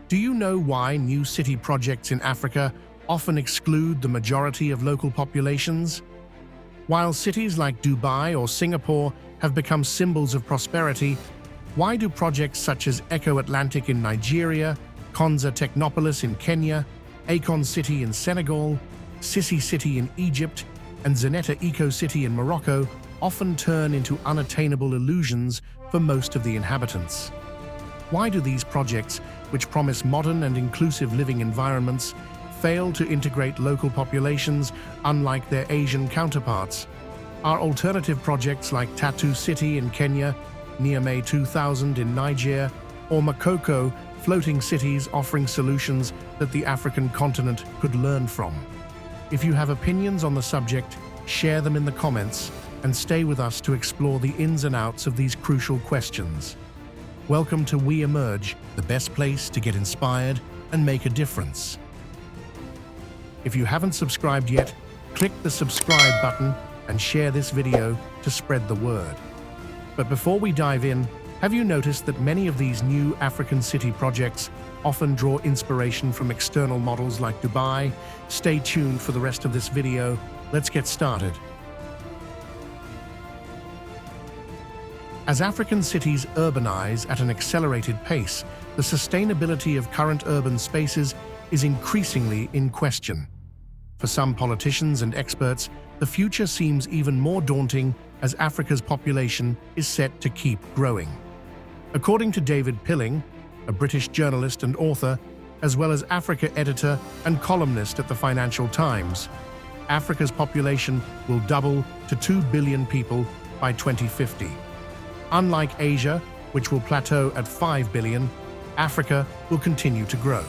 Do you know why new city projects in Africa often exclude the majority of local populations? While cities like Dubai or Singapore have become symbols of prosperity, why do projects such as Eko Atlantic in Nigeria, Konza Technopolis in Kenya, Akon City in Senegal, Sissi-City in Egypt, and Zenata Eco-City in Morocco often turn into unattainable illusions for most of the inhabitants? Why do these projects, which promise modern and inclusive living environments, fail to integrate local populations unlike their Asian counterparts? Are alternative projects like Tattoo City in Kenya, Niamey 2000 in Niger, or Makoko floating cities offering solutions that the African continent could learn from? If you have opinions on the subject, share them in the comments and stay with us to explore the ins and outs of these crucial questions. Welcome to We Emerge, the best place to get inspired and make a difference. If you haven't subscribed yet, click the subscribe button and share this video to spread the word. But before we dive in, have you noticed that many of these new African city projects often draw inspiration from external models like Dubai? Stay tuned for the rest of this video. Let's get started. As African cities urbanize at an accelerated pace, the sustainability of current urban spaces is increasingly in question. For some politicians and experts, the future seems even more daunting as Africa's population is set to keep growing. According to David Pilling, a British journalist and author, as well as Africa editor and columnist at the Financial Times, Africa's population will double to 2 billion people by 2050. Unlike Asia, which will plateau at 5 billion, Africa will continue to grow.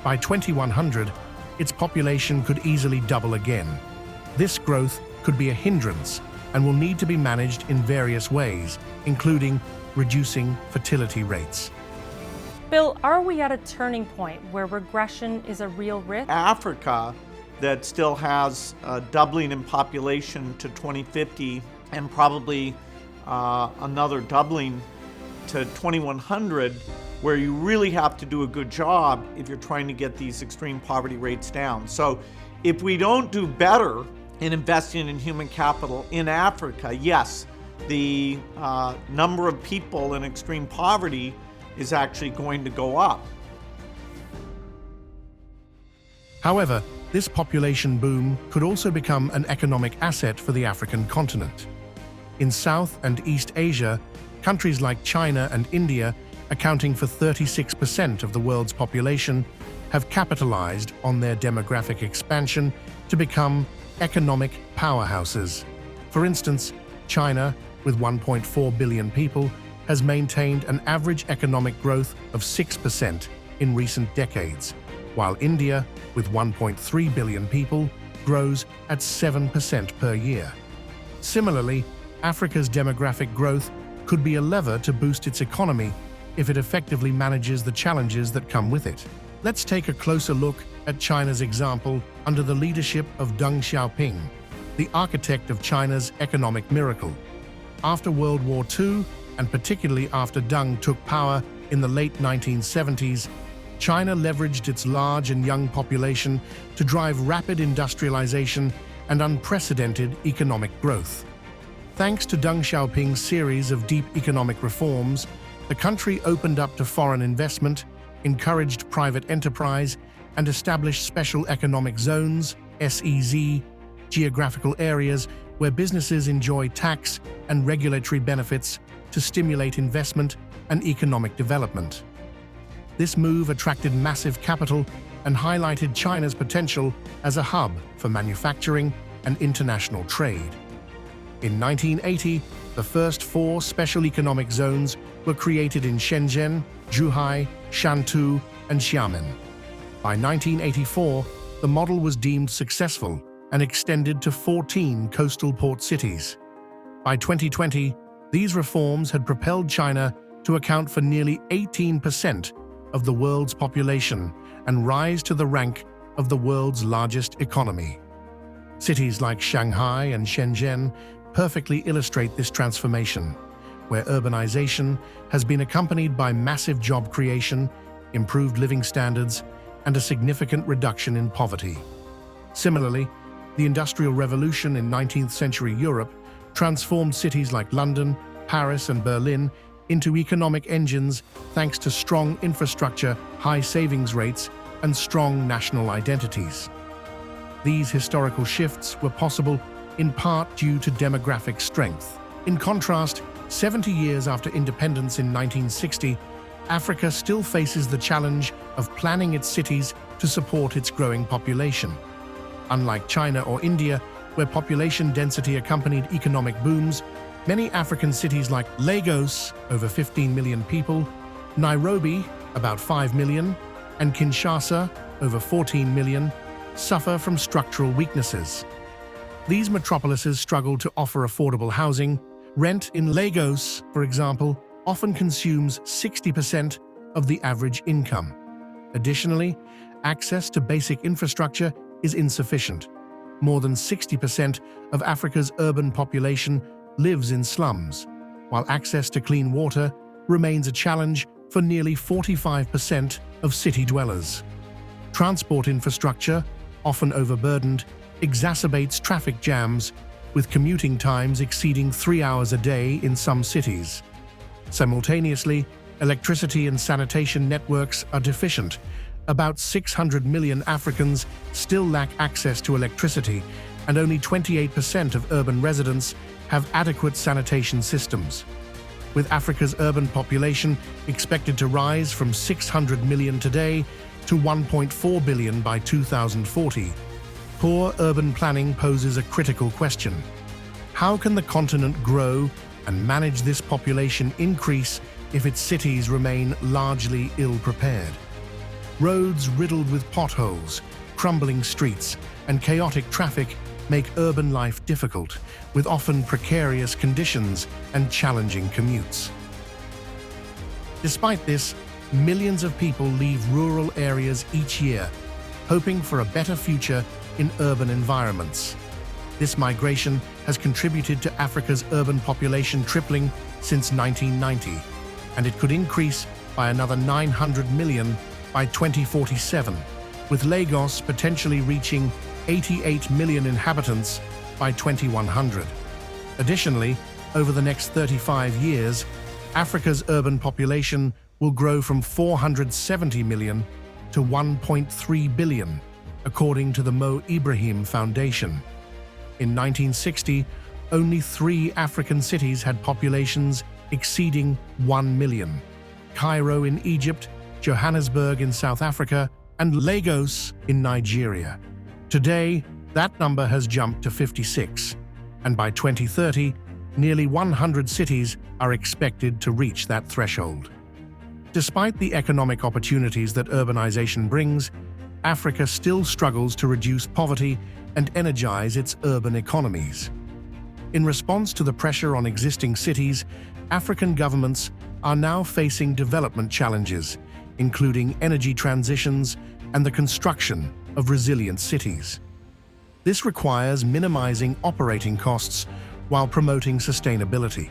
By 2100, its population could easily double again. This growth could be a hindrance and will need to be managed in various ways, including reducing fertility rates. Bill, are we at a turning point where regression is a real risk? Africa, that still has a doubling in population to 2050 and probably another doubling to 2100, where you really have to do a good job if you're trying to get these extreme poverty rates down. So if we don't do better in investing in human capital in Africa, yes, the number of people in extreme poverty is actually going to go up. However, this population boom could also become an economic asset for the African continent. In South and East Asia, countries like China and India, accounting for 36% of the world's population, have capitalized on their demographic expansion to become economic powerhouses. For instance, China, with 1.4 billion people, has maintained an average economic growth of 6% in recent decades, while India, with 1.3 billion people, grows at 7% per year. Similarly, Africa's demographic growth could be a lever to boost its economy if it effectively manages the challenges that come with it. Let's take a closer look at China's example under the leadership of Deng Xiaoping, the architect of China's economic miracle. After World War II, and particularly after Deng took power in the late 1970s, China leveraged its large and young population to drive rapid industrialization and unprecedented economic growth. Thanks to Deng Xiaoping's series of deep economic reforms, the country opened up to foreign investment, encouraged private enterprise, and established special economic zones, SEZ, geographical areas where businesses enjoy tax and regulatory benefits to stimulate investment and economic development. This move attracted massive capital and highlighted China's potential as a hub for manufacturing and international trade. In 1980, the first 4 special economic zones were created in Shenzhen, Zhuhai, Shantou, and Xiamen. By 1984, the model was deemed successful and extended to 14 coastal port cities. By 2020, these reforms had propelled China to account for nearly 18% of the world's population and rise to the rank of the world's largest economy. Cities like Shanghai and Shenzhen perfectly illustrate this transformation, where urbanization has been accompanied by massive job creation, improved living standards, and a significant reduction in poverty. Similarly, the Industrial Revolution in 19th century Europe transformed cities like London, Paris, and Berlin into economic engines thanks to strong infrastructure, high savings rates, and strong national identities. These historical shifts were possible in part due to demographic strength. In contrast, 70 years after independence in 1960, Africa still faces the challenge of planning its cities to support its growing population. Unlike China or India, where population density accompanied economic booms, many African cities like Lagos, over 15 million people, Nairobi, about 5 million, and Kinshasa, over 14 million, suffer from structural weaknesses. These metropolises struggle to offer affordable housing. Rent in Lagos, for example, often consumes 60% of the average income. Additionally, access to basic infrastructure is insufficient. More than 60% of Africa's urban population lives in slums, while access to clean water remains a challenge for nearly 45% of city dwellers. Transport infrastructure, often overburdened, exacerbates traffic jams, with commuting times exceeding 3 hours a day in some cities. Simultaneously, electricity and sanitation networks are deficient. About 600 million Africans still lack access to electricity, and only 28% of urban residents have adequate sanitation systems. With Africa's urban population expected to rise from 600 million today to 1.4 billion by 2040, poor urban planning poses a critical question. How can the continent grow and manage this population increase if its cities remain largely ill-prepared? Roads riddled with potholes, crumbling streets, and chaotic traffic make urban life difficult, with often precarious conditions and challenging commutes. Despite this, millions of people leave rural areas each year, hoping for a better future in urban environments. This migration has contributed to Africa's urban population tripling since 1990, and it could increase by another 900 million by 2047, with Lagos potentially reaching 88 million inhabitants by 2100. Additionally, over the next 35 years, Africa's urban population will grow from 470 million to 1.3 billion, according to the Mo Ibrahim Foundation. In 1960, only 3 African cities had populations exceeding 1 million: Cairo in Egypt, Johannesburg in South Africa, and Lagos in Nigeria. Today, that number has jumped to 56, and by 2030, nearly 100 cities are expected to reach that threshold. Despite the economic opportunities that urbanization brings, Africa still struggles to reduce poverty and energize its urban economies. In response to the pressure on existing cities, African governments are now facing development challenges, including energy transitions and the construction of resilient cities. This requires minimizing operating costs while promoting sustainability.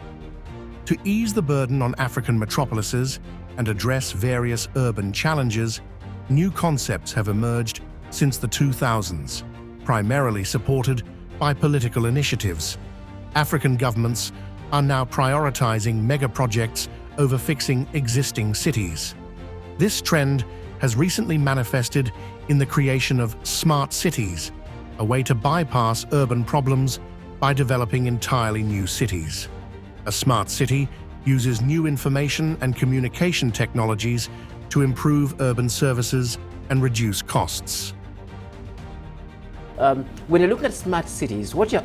To ease the burden on African metropolises and address various urban challenges, new concepts have emerged since the 2000s, primarily supported by political initiatives. African governments are now prioritizing mega-projects over fixing existing cities. This trend has recently manifested in the creation of smart cities, a way to bypass urban problems by developing entirely new cities. A smart city uses new information and communication technologies to improve urban services and reduce costs. When you look at smart cities, what you're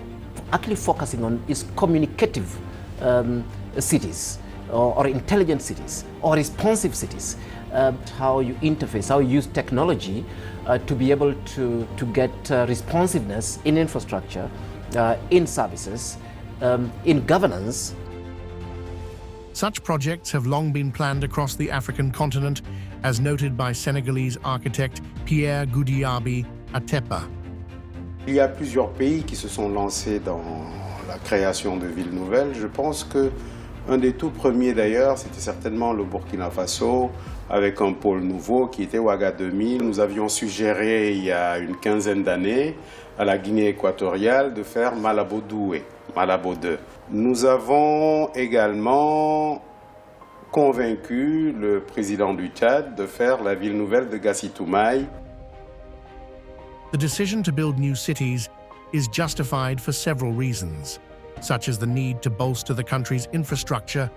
actually focusing on is communicative cities, or intelligent cities, or responsive cities. How you interface, how you use technology to be able to get responsiveness in infrastructure, in services, in governance. Such projects have long been planned across the African continent, as noted by Senegalese architect Pierre Goudiaby Atepa. Il y a plusieurs pays qui se sont lancés dans la création de villes nouvelles. Je pense que Un des tout premiers d'ailleurs, c'était certainement le Burkina Faso, avec un pôle nouveau qui était Ouagadougou. Nous avions suggéré il y a une quinzaine d'années à la Guinée équatoriale de faire Malabo 2. Nous avons également convaincu le président du Tchad de faire la ville nouvelle de Gassitoumaï. The decision to build new cities is justified for several reasons, such as the need to bolster the country's infrastructure,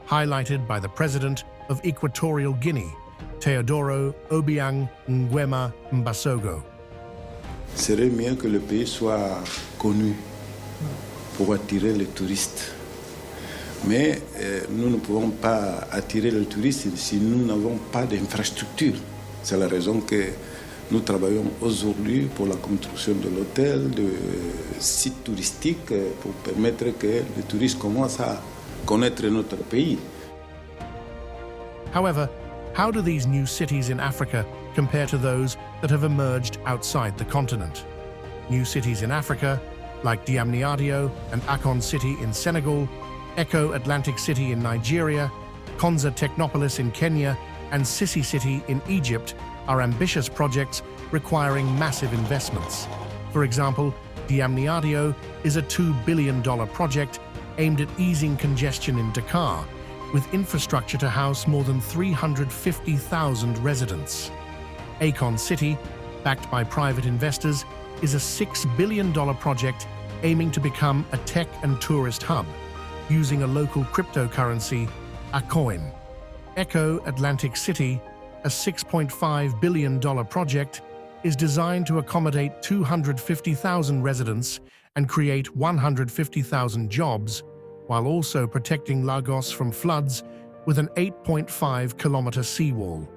highlighted by the president of Equatorial Guinea, Teodoro Obiang Nguema Mbasogo. Il serait mieux que le pays soit connu pour attirer les touristes. Mais nous ne pouvons pas attirer les touristes si nous n'avons pas d'infrastructure. C'est la raison que nous travaillons aujourd'hui pour la construction de l'hôtel, de sites touristiques, pour permettre que les touristes commencent à connaître notre pays. However, how do these new cities in Africa compare to those that have emerged outside the continent? New cities in Africa, like Diamniadio and Akon City in Senegal, Eko Atlantic City in Nigeria, Konza Technopolis in Kenya, and Sissi-City in Egypt, are ambitious projects requiring massive investments. For example, Diamniadio is a $2 billion project aimed at easing congestion in Dakar, with infrastructure to house more than 350,000 residents. Akon City, backed by private investors, is a $6 billion project aiming to become a tech and tourist hub, using a local cryptocurrency, Akon. Eko Atlantic City, a $6.5 billion project, is designed to accommodate 250,000 residents and create 150,000 jobs, while also protecting Lagos from floods with an 8.5-kilometer seawall.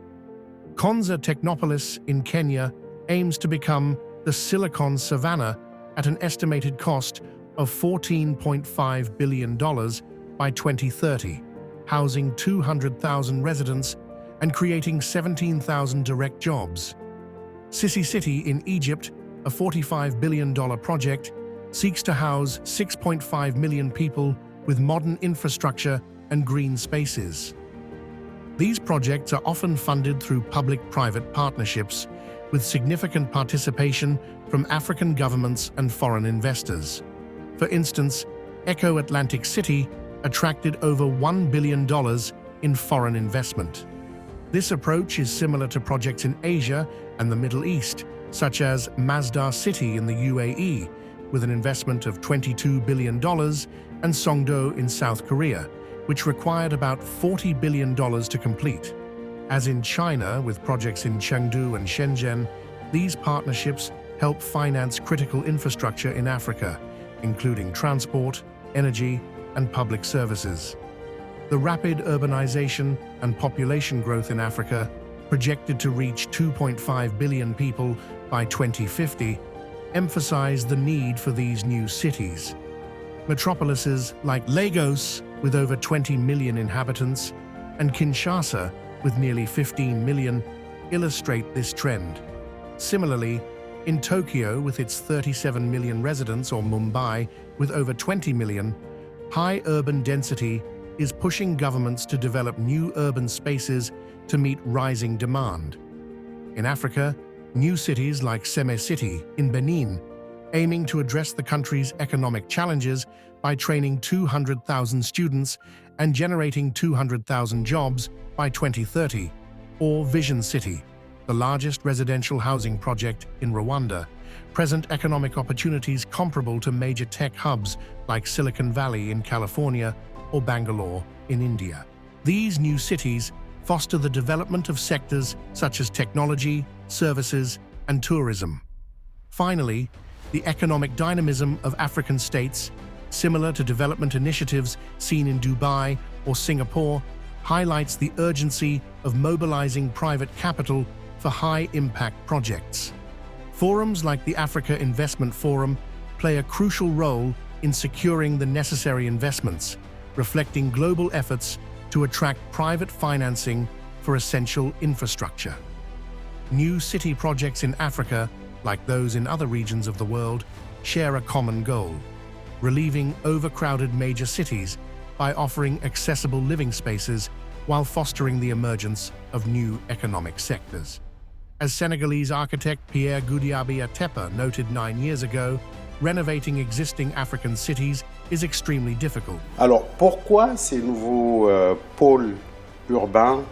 Konza Technopolis in Kenya aims to become the Silicon Savannah at an estimated cost of $14.5 billion by 2030, housing 200,000 residents and creating 17,000 direct jobs. Sissi-City in Egypt, a $45 billion project, seeks to house 6.5 million people with modern infrastructure and green spaces. These projects are often funded through public-private partnerships, with significant participation from African governments and foreign investors. For instance, Eko Atlantic City attracted over $1 billion in foreign investment. This approach is similar to projects in Asia and the Middle East, such as Nasr City in the UAE, with an investment of $22 billion, and Songdo in South Korea, which required about $40 billion to complete. As in China, with projects in Chengdu and Shenzhen, these partnerships help finance critical infrastructure in Africa, including transport, energy, and public services. The rapid urbanization and population growth in Africa, projected to reach 2.5 billion people by 2050, emphasize the need for these new cities. Metropolises like Lagos, with over 20 million inhabitants, and Kinshasa, with nearly 15 million, illustrate this trend. Similarly, in Tokyo, with its 37 million residents, or Mumbai, with over 20 million, high urban density is pushing governments to develop new urban spaces to meet rising demand. In Africa, new cities like Sèmè in Benin, aiming to address the country's economic challenges by training 200,000 students and generating 200,000 jobs by 2030, or Vision City, the largest residential housing project in Rwanda, present economic opportunities comparable to major tech hubs like Silicon Valley in California or Bangalore in India. These new cities foster the development of sectors such as technology, services, and tourism. Finally, the economic dynamism of African states, similar to development initiatives seen in Dubai or Singapore, highlights the urgency of mobilizing private capital for high-impact projects. Forums like the Africa Investment Forum play a crucial role in securing the necessary investments, reflecting global efforts to attract private financing for essential infrastructure. New city projects in Africa, like those in other regions of the world, share a common goal: relieving overcrowded major cities by offering accessible living spaces while fostering the emergence of new economic sectors. As Senegalese architect Pierre Goudiaby noted 9 years ago, renovating existing African cities is extremely difficult. Alors pourquoi ces nouveaux pôles urbains?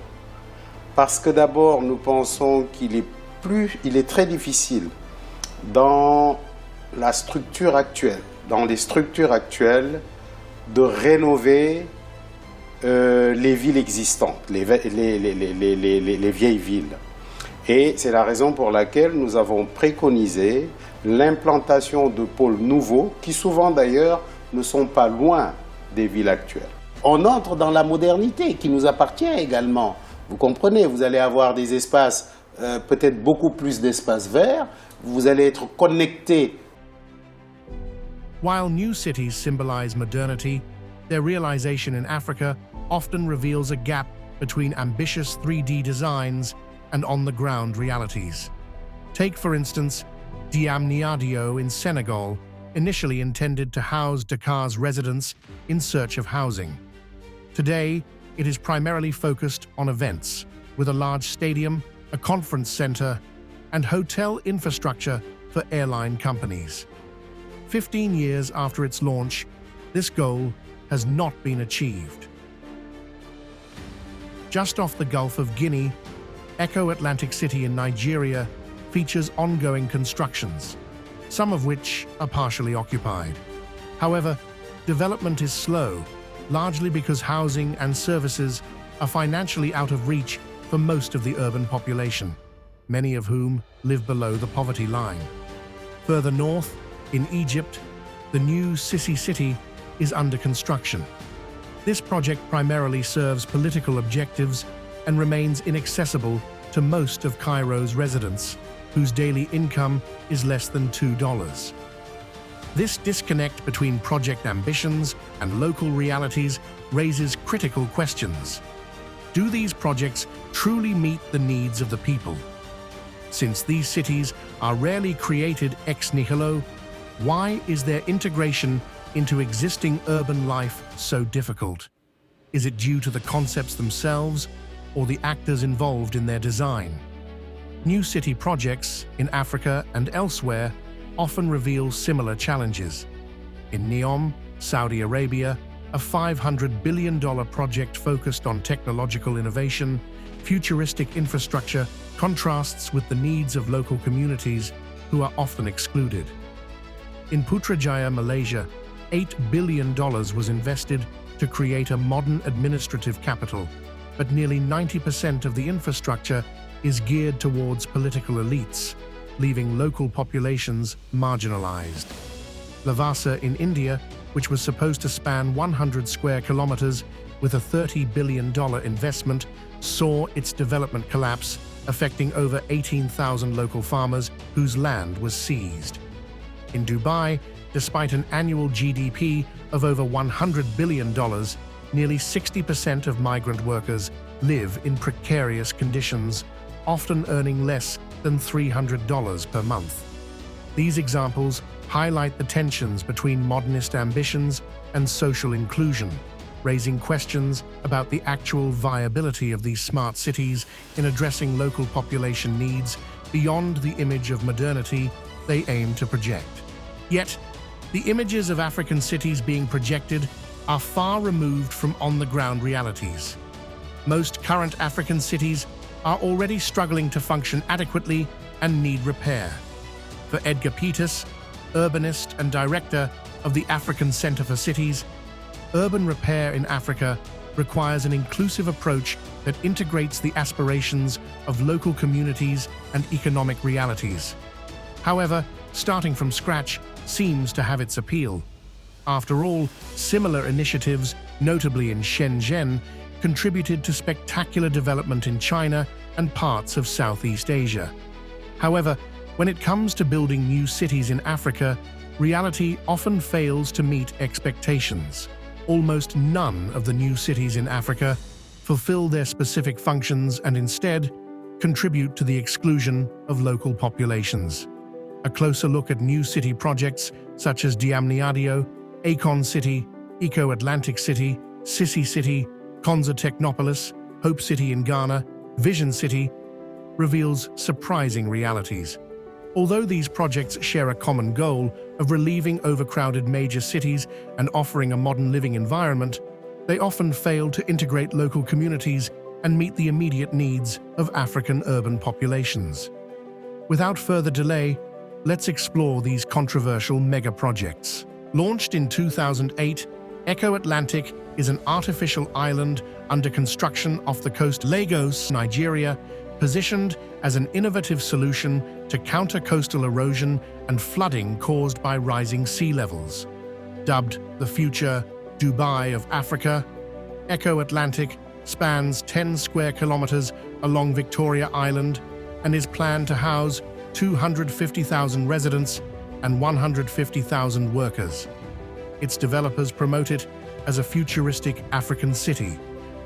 Parce que d'abord nous pensons qu'il est très difficile dans la structure actuelle, dans les structures actuelles, de rénover les villes existantes, les vieilles villes. Et c'est la raison pour laquelle nous avons préconisé l'implantation de pôles nouveaux qui souvent d'ailleurs ne sont pas loin des villes actuelles. On entre dans la modernité qui nous appartient également. Vous comprenez, vous allez avoir des espaces, peut-être beaucoup plus d'espaces verts, vous allez être connectés. While new cities symbolize modernity, their realization in Africa often reveals a gap between ambitious 3D designs and on-the-ground realities. Take, for instance, Diamniadio in Senegal, initially intended to house Dakar's residents in search of housing. Today, it is primarily focused on events, with a large stadium, a conference center, and hotel infrastructure for airline companies. 15 years after its launch, this goal has not been achieved. Just off the Gulf of Guinea, Eko Atlantic City in Nigeria features ongoing constructions, some of which are partially occupied. However, development is slow, largely because housing and services are financially out of reach for most of the urban population, many of whom live below the poverty line. Further north, in Egypt, the new Sissi-City is under construction. This project primarily serves political objectives and remains inaccessible to most of Cairo's residents, whose daily income is less than $2. This disconnect between project ambitions and local realities raises critical questions. Do these projects truly meet the needs of the people? Since these cities are rarely created ex nihilo, why is their integration into existing urban life so difficult? Is it due to the concepts themselves or the actors involved in their design? New city projects in Africa and elsewhere often reveal similar challenges. In Neom, Saudi Arabia, a $500 billion project focused on technological innovation, futuristic infrastructure contrasts with the needs of local communities who are often excluded. In Putrajaya, Malaysia, $8 billion was invested to create a modern administrative capital, but nearly 90% of the infrastructure is geared towards political elites, leaving local populations marginalized. Lavasa in India, which was supposed to span 100 square kilometers with a $30 billion investment, saw its development collapse, affecting over 18,000 local farmers whose land was seized. In Dubai, despite an annual GDP of over $100 billion, nearly 60% of migrant workers live in precarious conditions, often earning less than $300 per month. These examples highlight the tensions between modernist ambitions and social inclusion, raising questions about the actual viability of these smart cities in addressing local population needs beyond the image of modernity they aim to project. Yet, the images of African cities being projected are far removed from on-the-ground realities. Most current African cities are already struggling to function adequately and need repair. For Edgar Peters, urbanist and director of the African Center for Cities, urban repair in Africa requires an inclusive approach that integrates the aspirations of local communities and economic realities. However, starting from scratch seems to have its appeal. After all, similar initiatives, notably in Shenzhen, contributed to spectacular development in China and parts of Southeast Asia. However, when it comes to building new cities in Africa, reality often fails to meet expectations. Almost none of the new cities in Africa fulfill their specific functions and instead contribute to the exclusion of local populations. A closer look at new city projects such as Diamniadio, Akon City, Eko Atlantic City, Sissi-City, Konza Technopolis, Hope City in Ghana, Vision City, reveals surprising realities. Although these projects share a common goal of relieving overcrowded major cities and offering a modern living environment, they often fail to integrate local communities and meet the immediate needs of African urban populations. Without further delay, let's explore these controversial mega-projects. Launched in 2008, Eko Atlantic is an artificial island under construction off the coast of Lagos, Nigeria, positioned as an innovative solution to counter coastal erosion and flooding caused by rising sea levels. Dubbed the future Dubai of Africa, Eko Atlantic spans 10 square kilometers along Victoria Island and is planned to house 250,000 residents and 150,000 workers. Its developers promote it as a futuristic African city,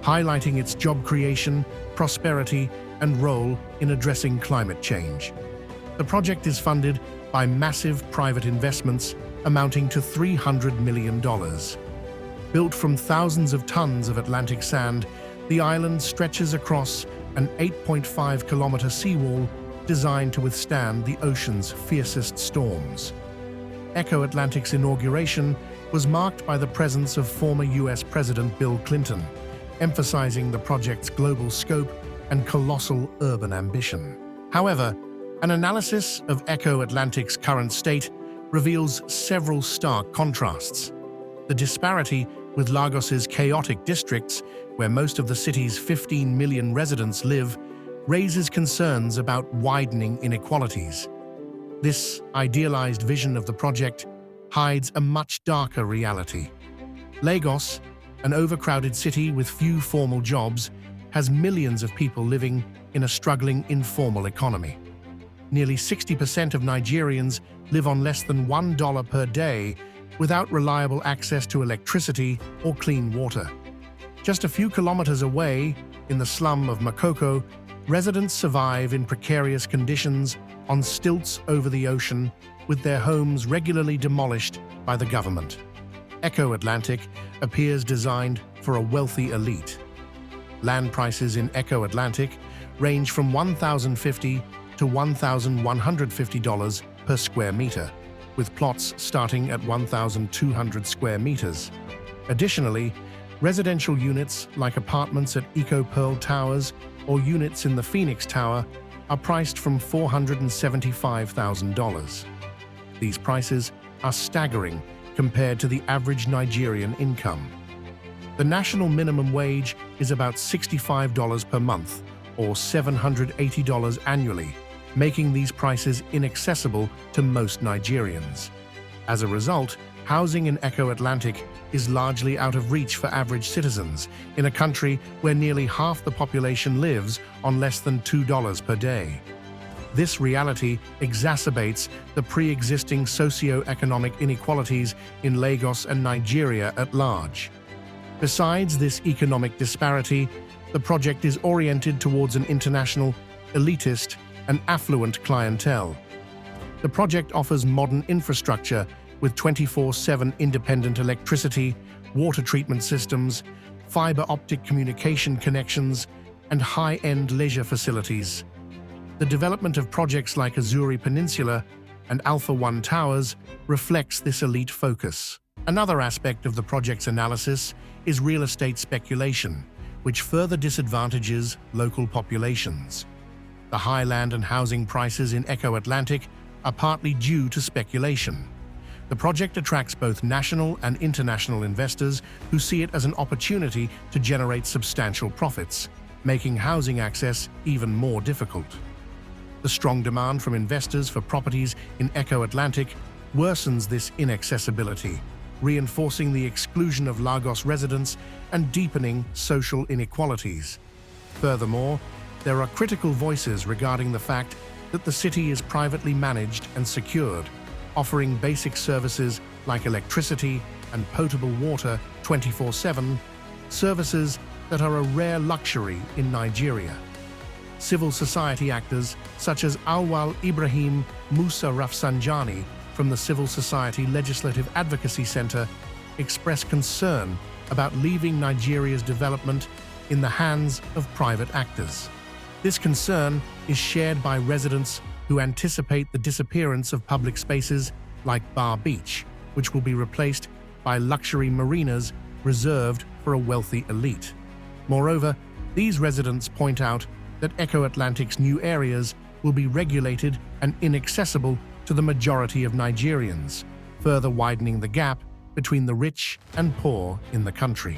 highlighting its job creation, prosperity, and role in addressing climate change. The project is funded by massive private investments amounting to $300 million. Built from thousands of tons of Atlantic sand, the island stretches across an 8.5-kilometer seawall designed to withstand the ocean's fiercest storms. Eko Atlantic's inauguration was marked by the presence of former US President Bill Clinton, emphasizing the project's global scope and colossal urban ambition. However, an analysis of Eko Atlantic's current state reveals several stark contrasts. The disparity with Lagos's chaotic districts, where most of the city's 15 million residents live, raises concerns about widening inequalities. This idealized vision of the project hides a much darker reality. Lagos, an overcrowded city with few formal jobs, has millions of people living in a struggling informal economy. Nearly 60% of Nigerians live on less than $1 per day without reliable access to electricity or clean water. Just a few kilometers away, in the slum of Makoko, residents survive in precarious conditions on stilts over the ocean, with their homes regularly demolished by the government. Eko Atlantic appears designed for a wealthy elite. Land prices in Eko Atlantic range from $1,050 to $1,150 per square meter, with plots starting at 1,200 square meters. Additionally, residential units like apartments at Eco Pearl Towers or units in the Phoenix Tower are priced from $475,000. These prices are staggering compared to the average Nigerian income. The national minimum wage is about $65 per month, or $780 annually, making these prices inaccessible to most Nigerians. As a result, housing in Eko Atlantic is largely out of reach for average citizens in a country where nearly half the population lives on less than $2 per day. This reality exacerbates the pre-existing socio-economic inequalities in Lagos and Nigeria at large. Besides this economic disparity, the project is oriented towards an international, elitist, and affluent clientele. The project offers modern infrastructure with 24/7 independent electricity, water treatment systems, fiber optic communication connections, and high-end leisure facilities. The development of projects like Azuri Peninsula and Alpha One Towers reflects this elite focus. Another aspect of the project's analysis is real estate speculation, which further disadvantages local populations. The high land and housing prices in Eko Atlantic are partly due to speculation. The project attracts both national and international investors who see it as an opportunity to generate substantial profits, making housing access even more difficult. The strong demand from investors for properties in Eko Atlantic worsens this inaccessibility, reinforcing the exclusion of Lagos residents and deepening social inequalities. Furthermore, there are critical voices regarding the fact that the city is privately managed and secured, offering basic services like electricity and potable water 24/7, services that are a rare luxury in Nigeria. Civil society actors such as Awal Ibrahim Musa Rafsanjani from the Civil Society Legislative Advocacy Center express concern about leaving Nigeria's development in the hands of private actors. This concern is shared by residents who anticipate the disappearance of public spaces like Bar Beach, which will be replaced by luxury marinas reserved for a wealthy elite. Moreover, these residents point out that Eko Atlantic's new areas will be regulated and inaccessible to the majority of Nigerians, further widening the gap between the rich and poor in the country.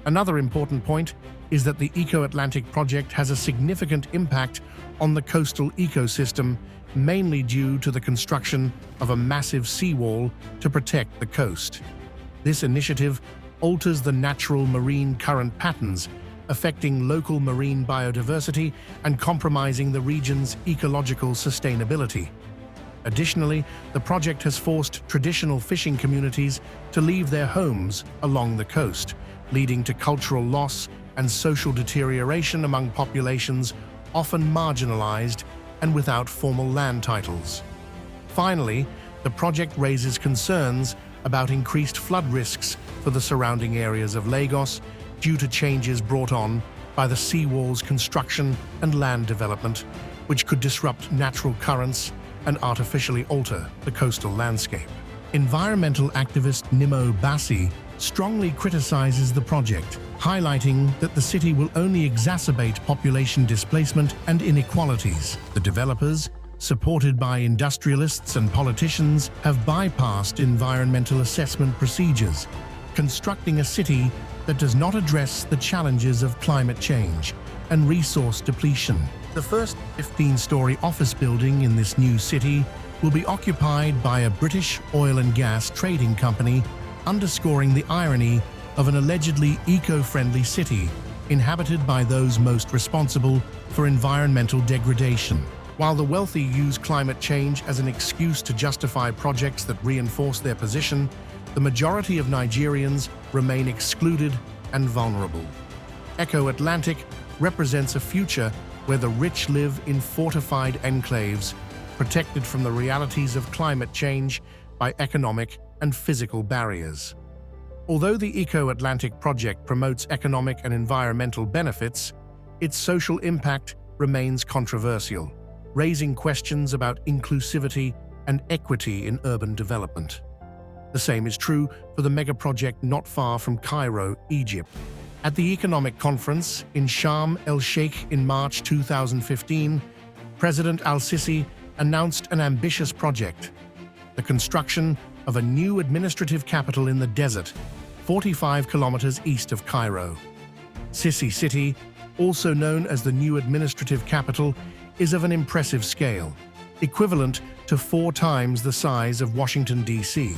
Another important point is that the Eko Atlantic project has a significant impact on the coastal ecosystem, mainly due to the construction of a massive seawall to protect the coast. This initiative alters the natural marine current patterns, affecting local marine biodiversity and compromising the region's ecological sustainability. Additionally, the project has forced traditional fishing communities to leave their homes along the coast, leading to cultural loss and social deterioration among populations often marginalized and without formal land titles. Finally, the project raises concerns about increased flood risks for the surrounding areas of Lagos due to changes brought on by the seawall's construction and land development, which could disrupt natural currents and artificially alter the coastal landscape. Environmental activist Nimo Bassi strongly criticizes the project, highlighting that the city will only exacerbate population displacement and inequalities. The developers, supported by industrialists and politicians, have bypassed environmental assessment procedures, constructing a city that does not address the challenges of climate change and resource depletion. The first 15-story office building in this new city will be occupied by a British oil and gas trading company, underscoring the irony of an allegedly eco-friendly city inhabited by those most responsible for environmental degradation. While the wealthy use climate change as an excuse to justify projects that reinforce their position, the majority of Nigerians remain excluded and vulnerable. Eko Atlantic represents a future where the rich live in fortified enclaves, protected from the realities of climate change by economic and physical barriers. Although the Eko Atlantic project promotes economic and environmental benefits, its social impact remains controversial, raising questions about inclusivity and equity in urban development. The same is true for the mega-project not far from Cairo, Egypt. At the Economic Conference in Sharm el-Sheikh in March 2015, President al-Sissi announced an ambitious project: the construction of a new administrative capital in the desert, 45 kilometers east of Cairo. Sissi-City, also known as the new administrative capital, is of an impressive scale, equivalent to 4 times the size of Washington, D.C.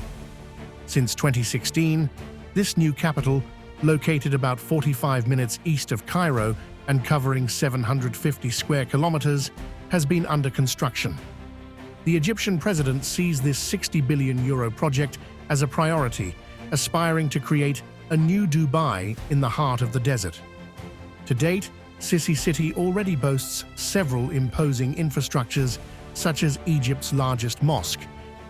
Since 2016, this new capital, located about 45 minutes east of Cairo and covering 750 square kilometers, has been under construction. The Egyptian president sees this €60 billion project as a priority, aspiring to create a new Dubai in the heart of the desert. To date, Sissi-City already boasts several imposing infrastructures, such as Egypt's largest mosque,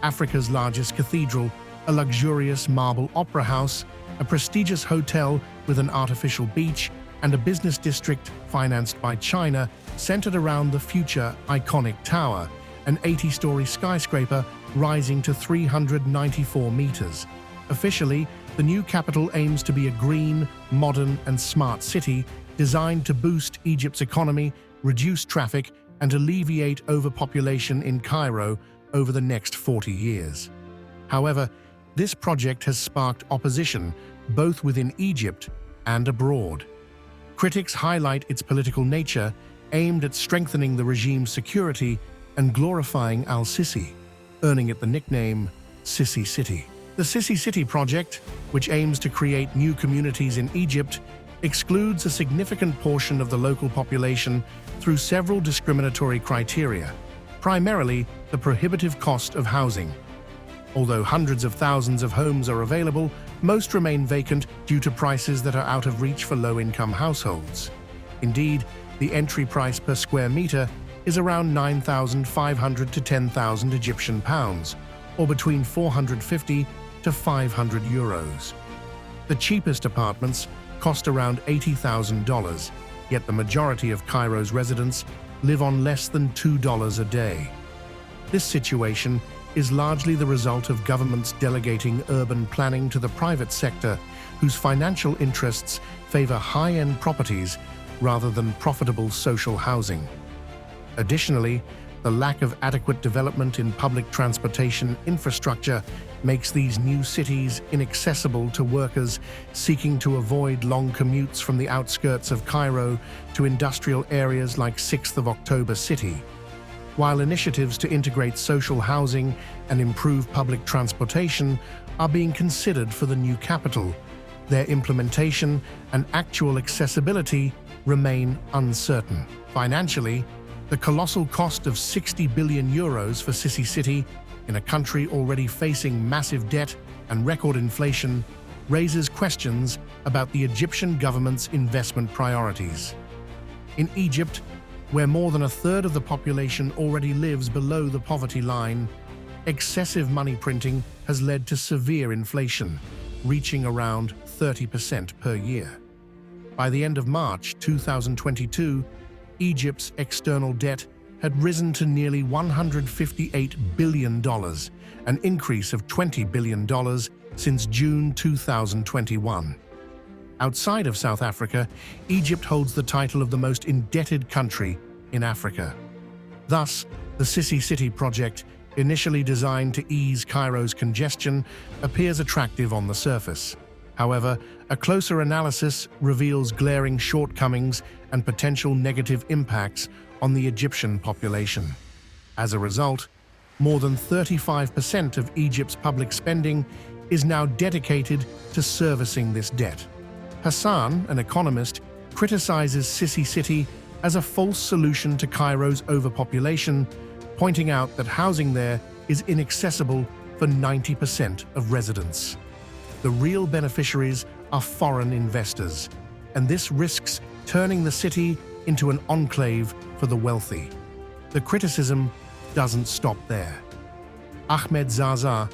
Africa's largest cathedral, a luxurious marble opera house, a prestigious hotel with an artificial beach, and a business district financed by China centered around the future iconic tower, an 80-story skyscraper rising to 394 meters. Officially, the new capital aims to be a green, modern, and smart city designed to boost Egypt's economy, reduce traffic, and alleviate overpopulation in Cairo over the next 40 years. However, this project has sparked opposition both within Egypt and abroad. Critics highlight its political nature, aimed at strengthening the regime's security and glorifying al-Sissi, earning it the nickname Sissi-City. The Sissi-City project, which aims to create new communities in Egypt, excludes a significant portion of the local population through several discriminatory criteria, primarily the prohibitive cost of housing. Although hundreds of thousands of homes are available, most remain vacant due to prices that are out of reach for low-income households. Indeed, the entry price per square meter is around 9,500 to 10,000 Egyptian pounds, or between 450 to 500 euros. The cheapest apartments cost around $80,000, yet the majority of Cairo's residents live on less than $2 a day. This situation is largely the result of governments delegating urban planning to the private sector, whose financial interests favor high-end properties rather than profitable social housing. Additionally, the lack of adequate development in public transportation infrastructure makes these new cities inaccessible to workers seeking to avoid long commutes from the outskirts of Cairo to industrial areas like 6th of October City. While initiatives to integrate social housing and improve public transportation are being considered for the new capital, their implementation and actual accessibility remain uncertain. Financially, the colossal cost of 60 billion euros for Sissi-City, in a country already facing massive debt and record inflation, raises questions about the Egyptian government's investment priorities. In Egypt, where more than a third of the population already lives below the poverty line, excessive money printing has led to severe inflation, reaching around 30% per year. By the end of March 2022, Egypt's external debt had risen to nearly $158 billion, an increase of $20 billion since June 2021. Outside of South Africa, Egypt holds the title of the most indebted country in Africa. Thus, the Sissi-City project, initially designed to ease Cairo's congestion, appears attractive on the surface. However, a closer analysis reveals glaring shortcomings and potential negative impacts on the Egyptian population. As a result, more than 35% of Egypt's public spending is now dedicated to servicing this debt. Hassan, an economist, criticizes Sissi-City as a false solution to Cairo's overpopulation, pointing out that housing there is inaccessible for 90% of residents. The real beneficiaries are foreign investors, and this risks turning the city into an enclave for the wealthy. The criticism doesn't stop there. Ahmed Zaza,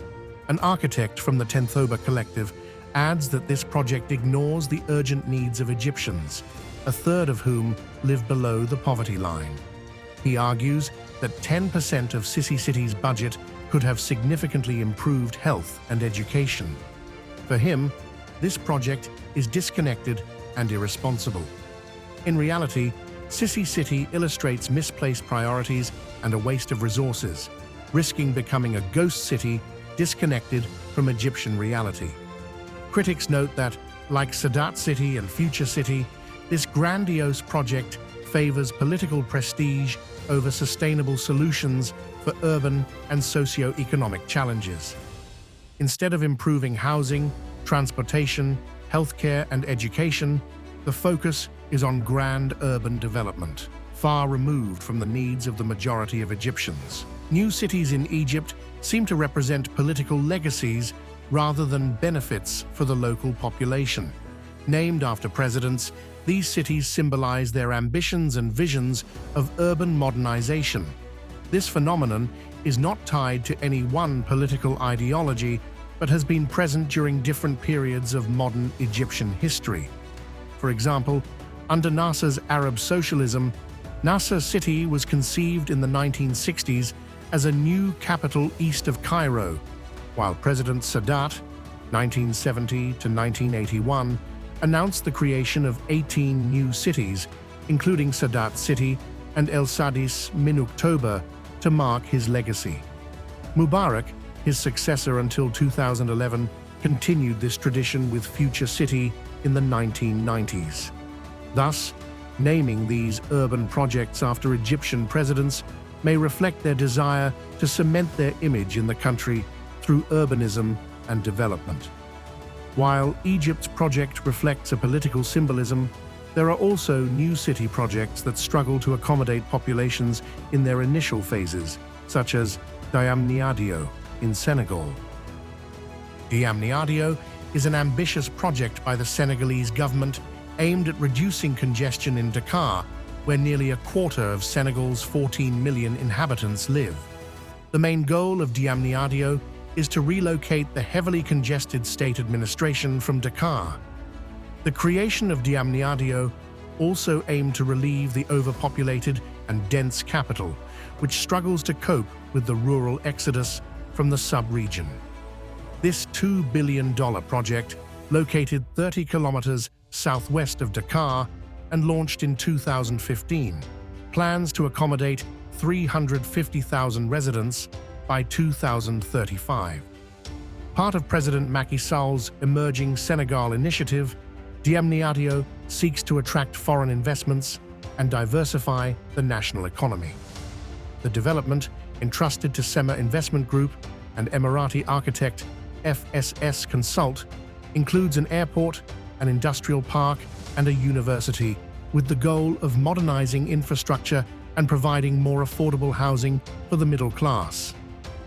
an architect from the Tentoba Collective, adds that this project ignores the urgent needs of Egyptians, a third of whom live below the poverty line. He argues that 10% of Sissi-City's budget could have significantly improved health and education. For him, this project is disconnected and irresponsible. In reality, Sissi-City illustrates misplaced priorities and a waste of resources, risking becoming a ghost city disconnected from Egyptian reality. Critics note that, like Sadat City and Future City, this grandiose project favors political prestige over sustainable solutions for urban and socio-economic challenges. Instead of improving housing, transportation, healthcare, and education, the focus is on grand urban development, far removed from the needs of the majority of Egyptians. New cities in Egypt seem to represent political legacies rather than benefits for the local population. Named after presidents, these cities symbolize their ambitions and visions of urban modernization. This phenomenon is not tied to any one political ideology, but has been present during different periods of modern Egyptian history. For example, under Nasser's Arab socialism, Nasr City was conceived in the 1960s as a new capital east of Cairo, while President Sadat, 1970 to 1981, announced the creation of 18 new cities, including Sadat City and El Sadis min October, to mark his legacy. Mubarak, his successor until 2011, continued this tradition with Future City in the 1990s. Thus, naming these urban projects after Egyptian presidents may reflect their desire to cement their image in the country through urbanism and development. While Egypt's project reflects a political symbolism, there are also new city projects that struggle to accommodate populations in their initial phases, such as Diamniadio in Senegal. Diamniadio is an ambitious project by the Senegalese government aimed at reducing congestion in Dakar, where nearly a quarter of Senegal's 14 million inhabitants live. The main goal of Diamniadio is to relocate the heavily congested state administration from Dakar. The creation of Diamniadio also aimed to relieve the overpopulated and dense capital, which struggles to cope with the rural exodus from the sub-region. This $2 billion project, located 30 kilometers southwest of Dakar and launched in 2015, plans to accommodate 350,000 residents by 2035. Part of President Macky Sall's emerging Senegal initiative, Diamniadio seeks to attract foreign investments and diversify the national economy. The development, entrusted to Sèmè Investment Group and Emirati architect FSS Consult, includes an airport, an industrial park, and a university, with the goal of modernizing infrastructure and providing more affordable housing for the middle class.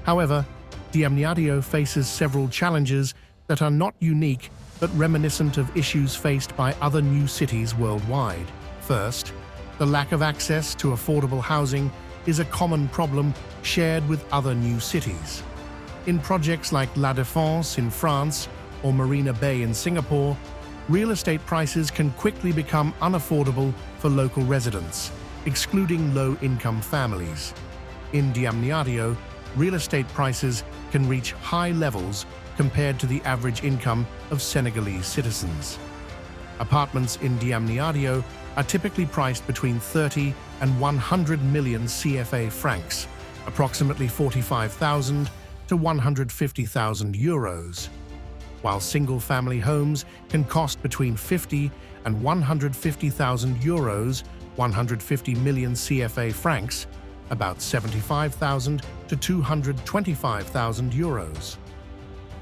However, Diamniadio faces several challenges that are not unique but reminiscent of issues faced by other new cities worldwide. First, the lack of access to affordable housing is a common problem shared with other new cities. In projects like La Défense in France or Marina Bay in Singapore, real estate prices can quickly become unaffordable for local residents, excluding low-income families. In Diamniadio, real estate prices can reach high levels compared to the average income of Senegalese citizens. Apartments in Diamniadio are typically priced between 30 and 100 million CFA francs, approximately 45,000 to 150,000 euros, while single-family homes can cost between 50 and 150,000 euros, 150 million CFA francs, about 75,000 to 225,000 euros.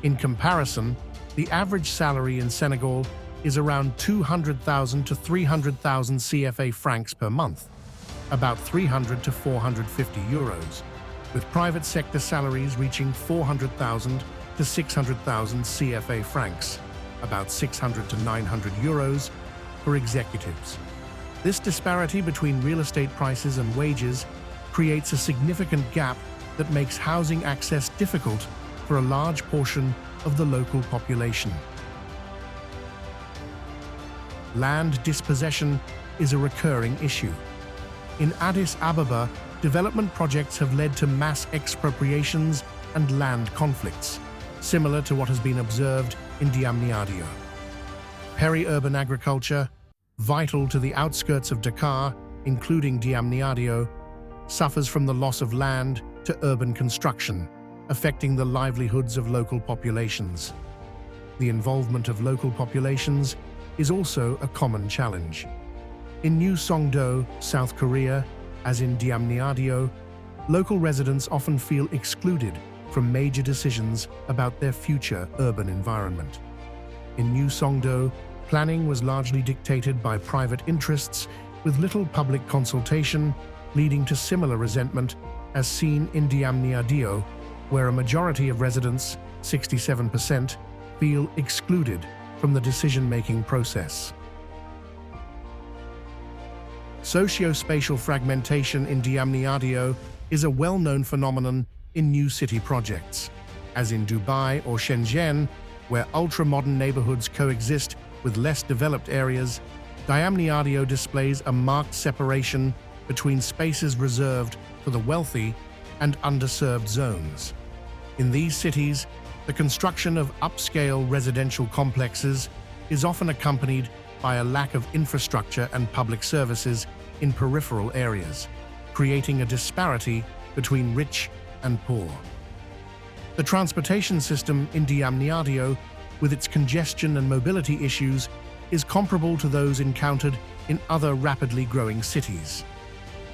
In comparison, the average salary in Senegal is around 200,000 to 300,000 CFA francs per month, about 300 to 450 euros, with private sector salaries reaching 400,000 to 600,000 CFA francs, about 600 to 900 euros, for executives. This disparity between real estate prices and wages creates a significant gap that makes housing access difficult for a large portion of the local population. Land dispossession is a recurring issue. In Addis Ababa, development projects have led to mass expropriations and land conflicts, similar to what has been observed in Diamniadio. Peri-urban agriculture, vital to the outskirts of Dakar, including Diamniadio, suffers from the loss of land to urban construction, affecting the livelihoods of local populations. The involvement of local populations is also a common challenge. In New Songdo, South Korea, as in Diamniadio, local residents often feel excluded from major decisions about their future urban environment. In New Songdo, planning was largely dictated by private interests with little public consultation, leading to similar resentment as seen in Diamniadio, where a majority of residents, 67%, feel excluded from the decision-making process. Socio-spatial fragmentation in Diamniadio is a well-known phenomenon in new city projects. As in Dubai or Shenzhen, where ultra-modern neighborhoods coexist with less developed areas, Diamniadio displays a marked separation between spaces reserved for the wealthy and underserved zones. In these cities, the construction of upscale residential complexes is often accompanied by a lack of infrastructure and public services in peripheral areas, creating a disparity between rich and poor. The transportation system in Diamniadio, with its congestion and mobility issues, is comparable to those encountered in other rapidly growing cities.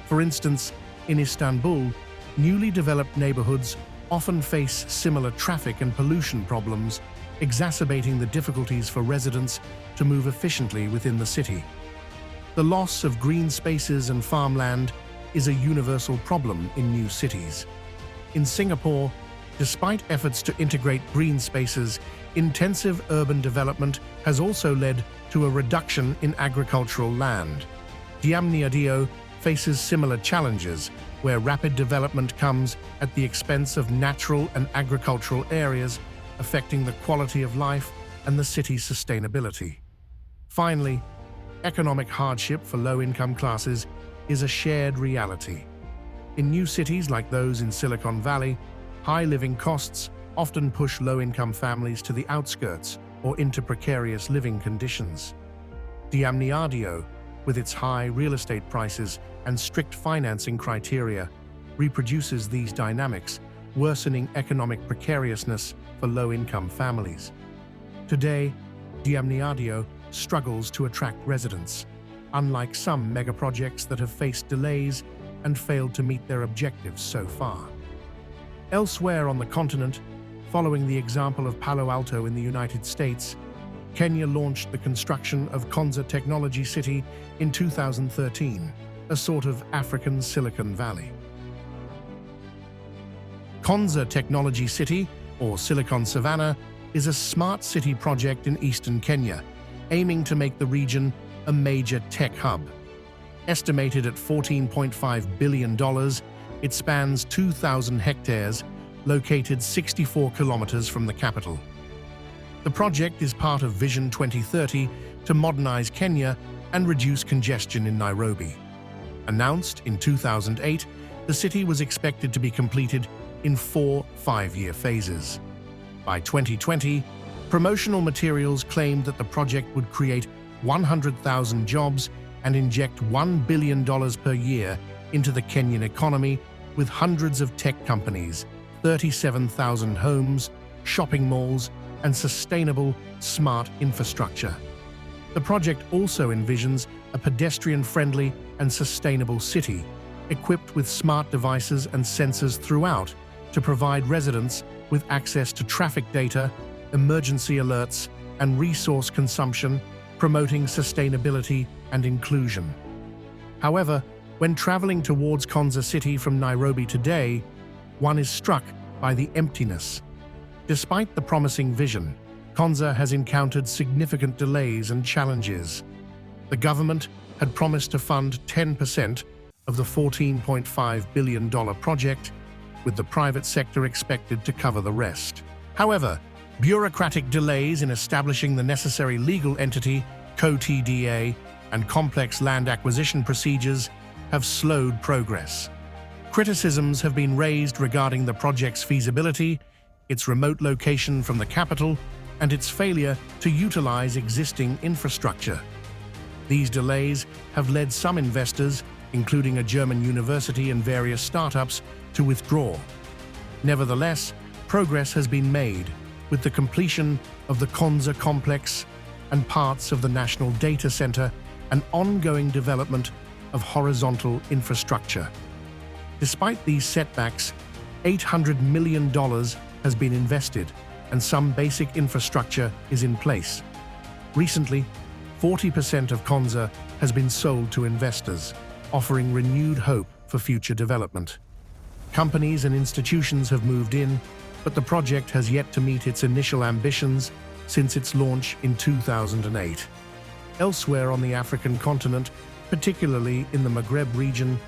For instance, in Istanbul, newly developed neighborhoods often face similar traffic and pollution problems, exacerbating the difficulties for residents to move efficiently within the city. The loss of green spaces and farmland is a universal problem in new cities. In Singapore, despite efforts to integrate green spaces, intensive urban development has also led to a reduction in agricultural land. Diamniadio faces similar challenges, where rapid development comes at the expense of natural and agricultural areas, affecting the quality of life and the city's sustainability. Finally, economic hardship for low-income classes is a shared reality. In new cities like those in Silicon Valley, high living costs often push low-income families to the outskirts or into precarious living conditions. Diamniadio, with its high real estate prices and strict financing criteria, reproduces these dynamics, worsening economic precariousness for low-income families. Today, Diamniadio struggles to attract residents, unlike some megaprojects that have faced delays and failed to meet their objectives so far. Elsewhere on the continent, following the example of Palo Alto in the United States, Kenya launched the construction of Konza City in 2013, a sort of African Silicon Valley. Konza City, or Silicon Savannah, is a smart city project in eastern Kenya, aiming to make the region a major tech hub. Estimated at $14.5 billion, it spans 2,000 hectares, located 64 kilometers from the capital. The project is part of Vision 2030 to modernize Kenya and reduce congestion in Nairobi. Announced in 2008, the city was expected to be completed in 4 5-year phases. By 2020, promotional materials claimed that the project would create 100,000 jobs and inject $1 billion per year into the Kenyan economy, with hundreds of tech companies, 37,000 homes, shopping malls, and sustainable, smart infrastructure. The project also envisions a pedestrian-friendly and sustainable city, equipped with smart devices and sensors throughout to provide residents with access to traffic data, emergency alerts, and resource consumption, promoting sustainability and inclusion. However, when traveling towards Konza City from Nairobi today, one is struck by the emptiness. Despite the promising vision, Konza has encountered significant delays and challenges. The government had promised to fund 10% of the $14.5 billion project, with the private sector expected to cover the rest. However, bureaucratic delays in establishing the necessary legal entity, co-TDA, and complex land acquisition procedures have slowed progress. Criticisms have been raised regarding the project's feasibility, its remote location from the capital, and its failure to utilize existing infrastructure. These delays have led some investors, including a German university and various startups, to withdraw. Nevertheless, progress has been made, with the completion of the Konza complex and parts of the National Data Center and ongoing development of horizontal infrastructure. Despite these setbacks, $800 million has been invested and some basic infrastructure is in place. Recently, 40% of Konza has been sold to investors, offering renewed hope for future development. Companies and institutions have moved in, but the project has yet to meet its initial ambitions since its launch in 2008. Elsewhere on the African continent, particularly in the Maghreb region,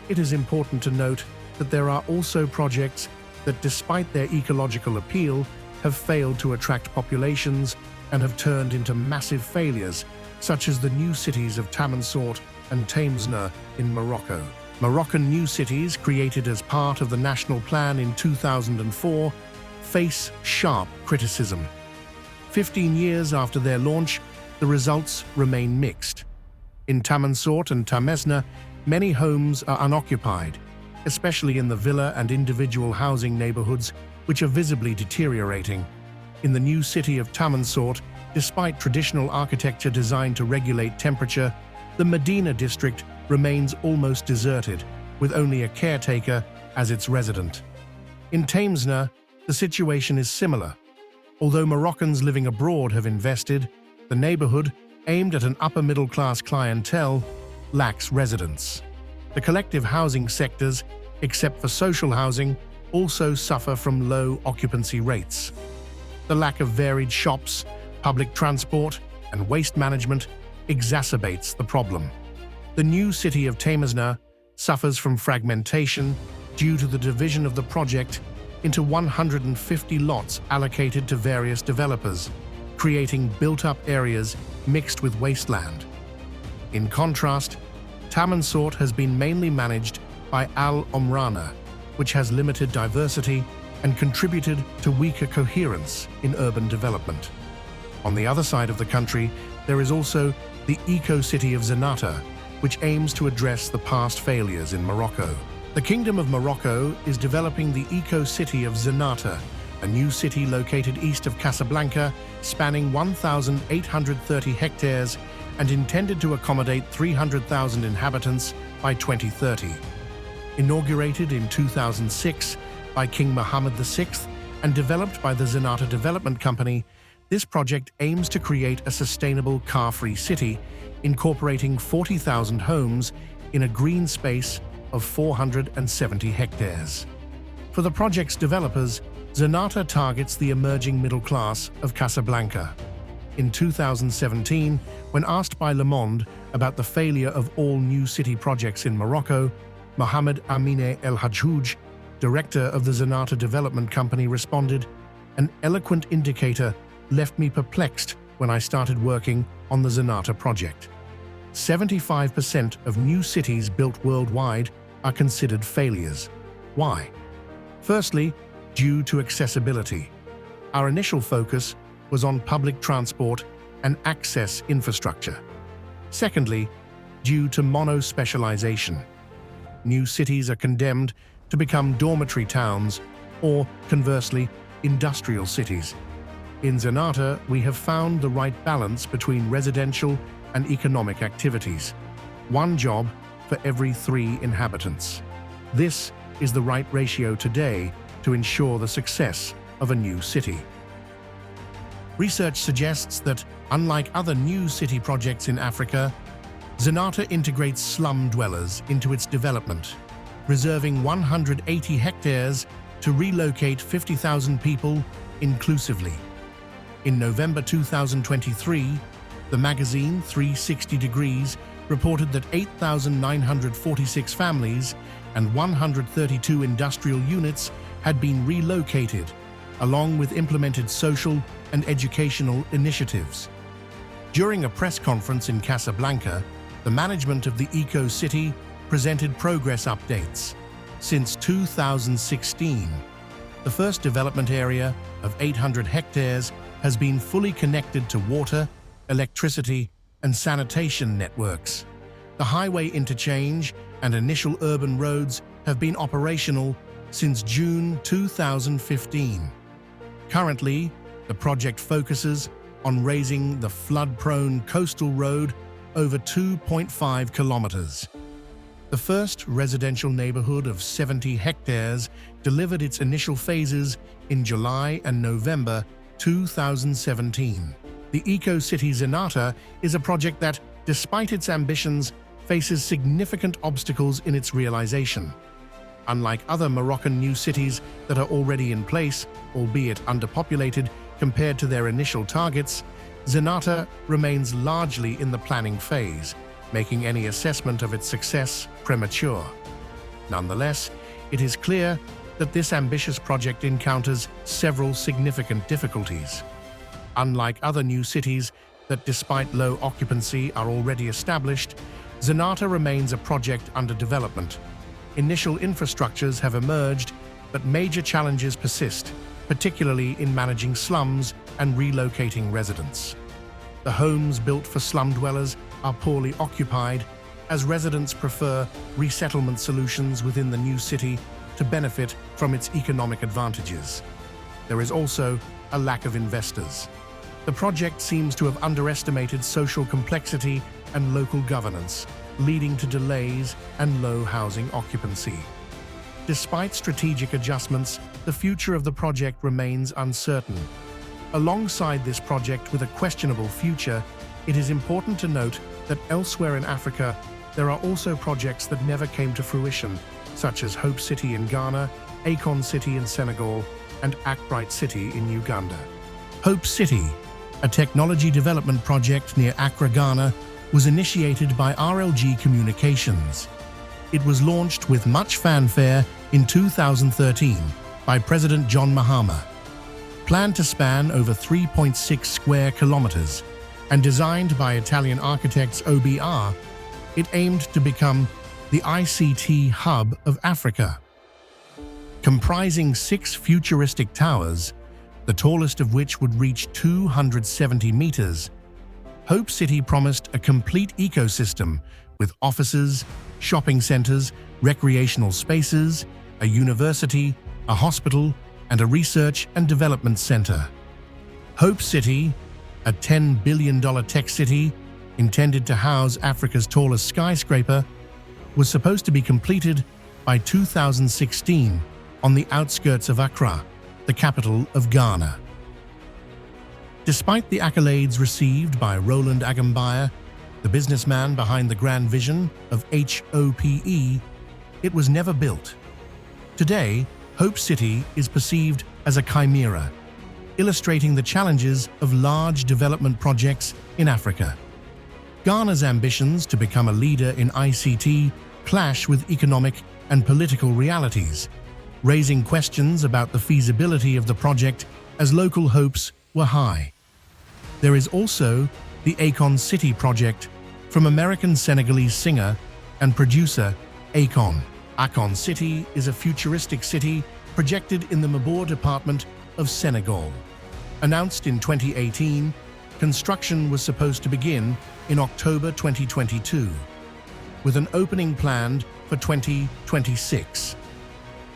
it is important to note that there are also projects that, despite their ecological appeal, have failed to attract populations and have turned into massive failures, such as the new cities of Tamansort and Tlemcen in Morocco. Moroccan new cities, created as part of the national plan in 2004, face sharp criticism. 15 years after their launch, the results remain mixed. In Tamansort and Tlemcen, many homes are unoccupied, especially in the villa and individual housing neighborhoods, which are visibly deteriorating. In the new city of Tamansort, despite traditional architecture designed to regulate temperature, the Medina district remains almost deserted, with only a caretaker as its resident. In Tlemcen, the situation is similar. Although Moroccans living abroad have invested, the neighborhood, aimed at an upper-middle-class clientele, lacks residents. The collective housing sectors, except for social housing, also suffer from low occupancy rates. The lack of varied shops, public transport, and waste management exacerbates the problem. The new city of Tlemcen, suffers from fragmentation due to the division of the project into 150 lots allocated to various developers, creating built-up areas mixed with wasteland. In contrast, Tamansort has been mainly managed by Al Omrana, which has limited diversity and contributed to weaker coherence in urban development. On the other side of the country, there is also the Eco-City of Zenata, which aims to address the past failures in Morocco. The Kingdom of Morocco is developing the Eco-City of Zenata, a new city located east of Casablanca, spanning 1,830 hectares and intended to accommodate 300,000 inhabitants by 2030. Inaugurated in 2006 by King Mohammed VI and developed by the Zenata Development Company, this project aims to create a sustainable car-free city, incorporating 40,000 homes in a green space of 470 hectares. For the project's developers, Zenata targets the emerging middle class of Casablanca. In 2017, when asked by Le Monde about the failure of all new city projects in Morocco, Mohamed Amine El Hadjouj, director of the Zenata Development Company, responded, "An eloquent indicator left me perplexed when I started working on the Zenata project. 75% of new cities built worldwide are considered failures. Why? Firstly, due to accessibility. Our initial focus was on public transport and access infrastructure. Secondly, due to mono-specialization. New cities are condemned to become dormitory towns or, conversely, industrial cities. In Zenata, we have found the right balance between residential and economic activities. One job for every 3 inhabitants. This is the right ratio today to ensure the success of a new city." Research suggests that, unlike other new city projects in Africa, Zenata integrates slum dwellers into its development, reserving 180 hectares to relocate 50,000 people inclusively. In November 2023, the magazine 360 Degrees reported that 8,946 families and 132 industrial units had been relocated, along with implemented social and educational initiatives. During a press conference in Casablanca, the management of the Eco-City presented progress updates. Since 2016, the first development area of 800 hectares has been fully connected to water, electricity, and sanitation networks. The highway interchange and initial urban roads have been operational since June 2015. Currently, the project focuses on raising the flood-prone coastal road over 2.5 kilometers. The first residential neighborhood of 70 hectares delivered its initial phases in July and November 2017. The Eco-City Zenata is a project that, despite its ambitions, faces significant obstacles in its realization. Unlike other Moroccan new cities that are already in place, albeit underpopulated compared to their initial targets, Zenata remains largely in the planning phase, making any assessment of its success premature. Nonetheless, it is clear that this ambitious project encounters several significant difficulties. Unlike other new cities that, despite low occupancy, are already established, Zenata remains a project under development. Initial infrastructures have emerged, but major challenges persist, particularly in managing slums and relocating residents. The homes built for slum dwellers are poorly occupied, as residents prefer resettlement solutions within the new city to benefit from its economic advantages. There is also a lack of investors. The project seems to have underestimated social complexity and local governance, leading to delays and low housing occupancy. Despite strategic adjustments, the future of the project remains uncertain. Alongside this project with a questionable future, it is important to note that elsewhere in Africa, there are also projects that never came to fruition, such as Hope City in Ghana, Akon City in Senegal, and Akright City in Uganda. Hope City, a technology development project near Accra, Ghana, was initiated by RLG Communications. It was launched with much fanfare in 2013 by President John Mahama. Planned to span over 3.6 square kilometers and designed by Italian architects OBR, it aimed to become the ICT hub of Africa. Comprising 6 futuristic towers, the tallest of which would reach 270 meters, Hope City promised a complete ecosystem with offices, shopping centers, recreational spaces, a university, a hospital, and a research and development center. Hope City, a $10 billion tech city intended to house Africa's tallest skyscraper, was supposed to be completed by 2016 on the outskirts of Accra, the capital of Ghana. Despite the accolades received by Roland Agambaya, the businessman behind the grand vision of HOPE, it was never built. Today, Hope City is perceived as a chimera, illustrating the challenges of large development projects in Africa. Ghana's ambitions to become a leader in ICT clash with economic and political realities, raising questions about the feasibility of the project as local hopes were high. There is also the Akon City project from American Senegalese singer and producer Akon. Akon City is a futuristic city projected in the Mbour department of Senegal. Announced in 2018, construction was supposed to begin in October 2022, with an opening planned for 2026.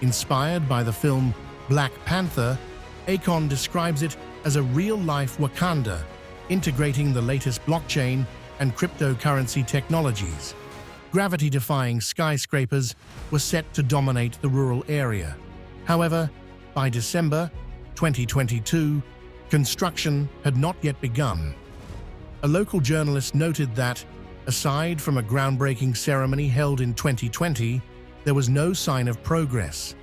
Inspired by the film Black Panther, Akon describes it as a real-life Wakanda, integrating the latest blockchain and cryptocurrency technologies. Gravity-defying skyscrapers were set to dominate the rural area. However, by December 2022, construction had not yet begun. A local journalist noted that, aside from a groundbreaking ceremony held in 2020, there was no sign of progress.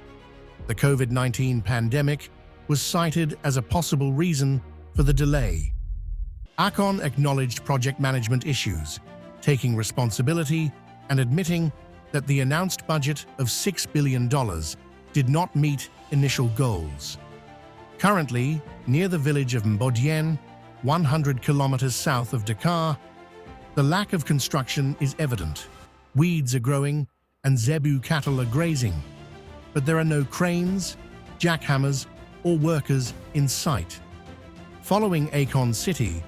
The COVID-19 pandemic was cited as a possible reason for the delay. Akon acknowledged project management issues, taking responsibility and admitting that the announced budget of $6 billion did not meet initial goals. Currently, near the village of Mbodien, 100 kilometers south of Dakar, the lack of construction is evident. Weeds are growing and zebu cattle are grazing, but there are no cranes, jackhammers, or workers in sight. Following Akon City,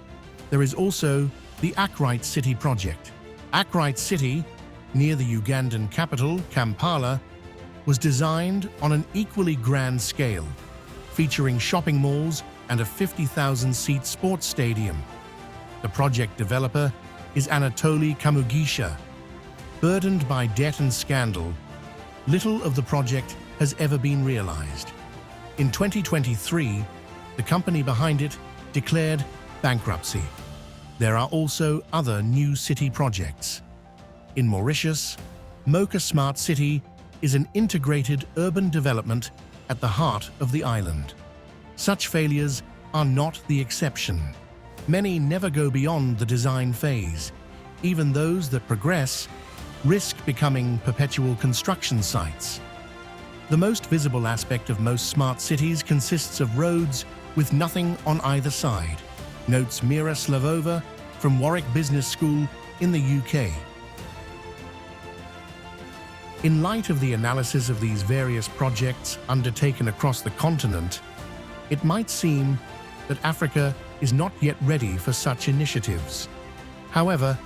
there is also the Akright City project. Akright City, near the Ugandan capital, Kampala, was designed on an equally grand scale, featuring shopping malls and a 50,000-seat sports stadium. The project developer is Anatoly Kamugisha. Burdened by debt and scandal, little of the project has ever been realized. In 2023, the company behind it declared bankruptcy. There are also other new city projects. In Mauritius, Mocha Smart City is an integrated urban development at the heart of the island. Such failures are not the exception. Many never go beyond the design phase. Even those that progress risk becoming perpetual construction sites. The most visible aspect of most smart cities consists of roads with nothing on either side, notes Mira Slavova from Warwick Business School in the UK. In light of the analysis of these various projects undertaken across the continent, it might seem that Africa is not yet ready for such initiatives. However,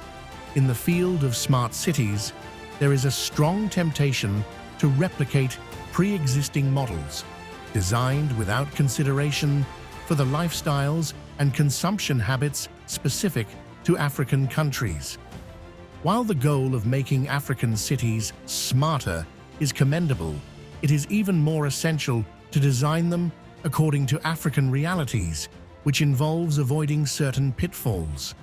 in the field of smart cities, there is a strong temptation to replicate pre-existing models, designed without consideration for the lifestyles and consumption habits specific to African countries. While the goal of making African cities smarter is commendable, it is even more essential to design them according to African realities, which involves avoiding certain pitfalls.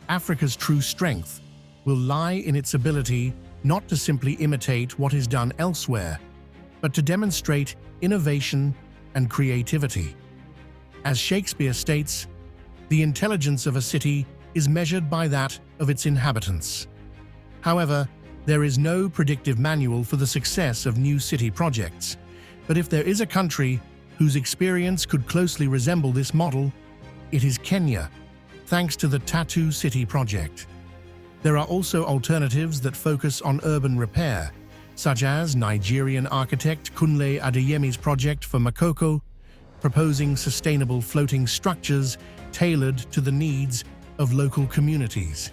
Africa's true strength will lie in its ability not to simply imitate what is done elsewhere, but to demonstrate innovation and creativity. As Shakespeare states, the intelligence of a city is measured by that of its inhabitants. However, There is no predictive manual for the success of new city projects, but if there is a country whose experience could closely resemble this model, it is Kenya, thanks to the Tattoo City project. There are also alternatives that focus on urban repair, such as Nigerian architect Kunle Adeyemi's project for Makoko, proposing sustainable floating structures tailored to the needs of local communities.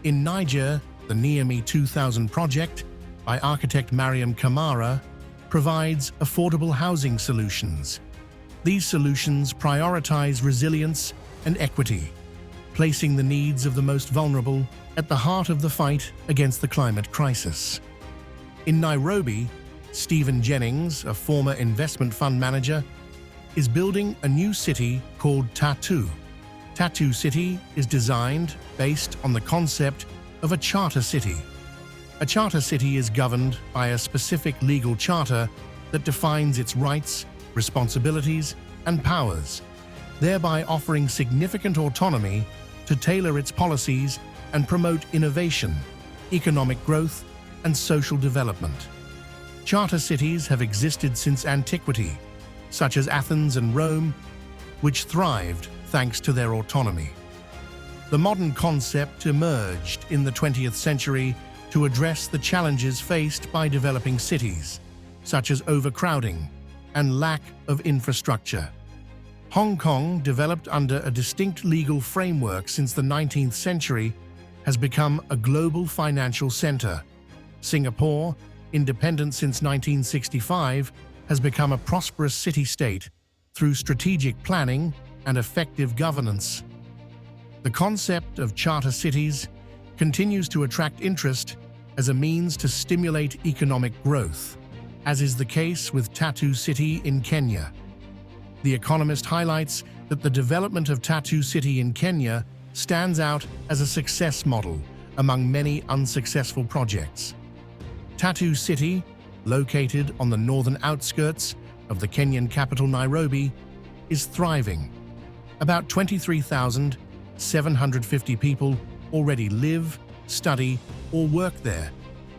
In Niger, the Niamey 2000 project by architect Mariam Kamara provides affordable housing solutions. These solutions prioritize resilience and equity, placing the needs of the most vulnerable at the heart of the fight against the climate crisis. In Nairobi, Stephen Jennings, a former investment fund manager, is building a new city called Tattoo. Tattoo City is designed based on the concept of a charter city. A charter city is governed by a specific legal charter that defines its rights, responsibilities, and powers, thereby offering significant autonomy to tailor its policies and promote innovation, economic growth, and social development. Charter cities have existed since antiquity, such as Athens and Rome, which thrived thanks to their autonomy. The modern concept emerged in the 20th century to address the challenges faced by developing cities, such as overcrowding and lack of infrastructure. Hong Kong, developed under a distinct legal framework since the 19th century, has become a global financial center. Singapore, independent since 1965, has become a prosperous city-state through strategic planning and effective governance. The concept of charter cities continues to attract interest as a means to stimulate economic growth, as is the case with Tattoo City in Kenya. The Economist highlights that the development of Tattoo City in Kenya stands out as a success model among many unsuccessful projects. Tattoo City, located on the northern outskirts of the Kenyan capital Nairobi, is thriving. About 23,750 people already live, study, or work there,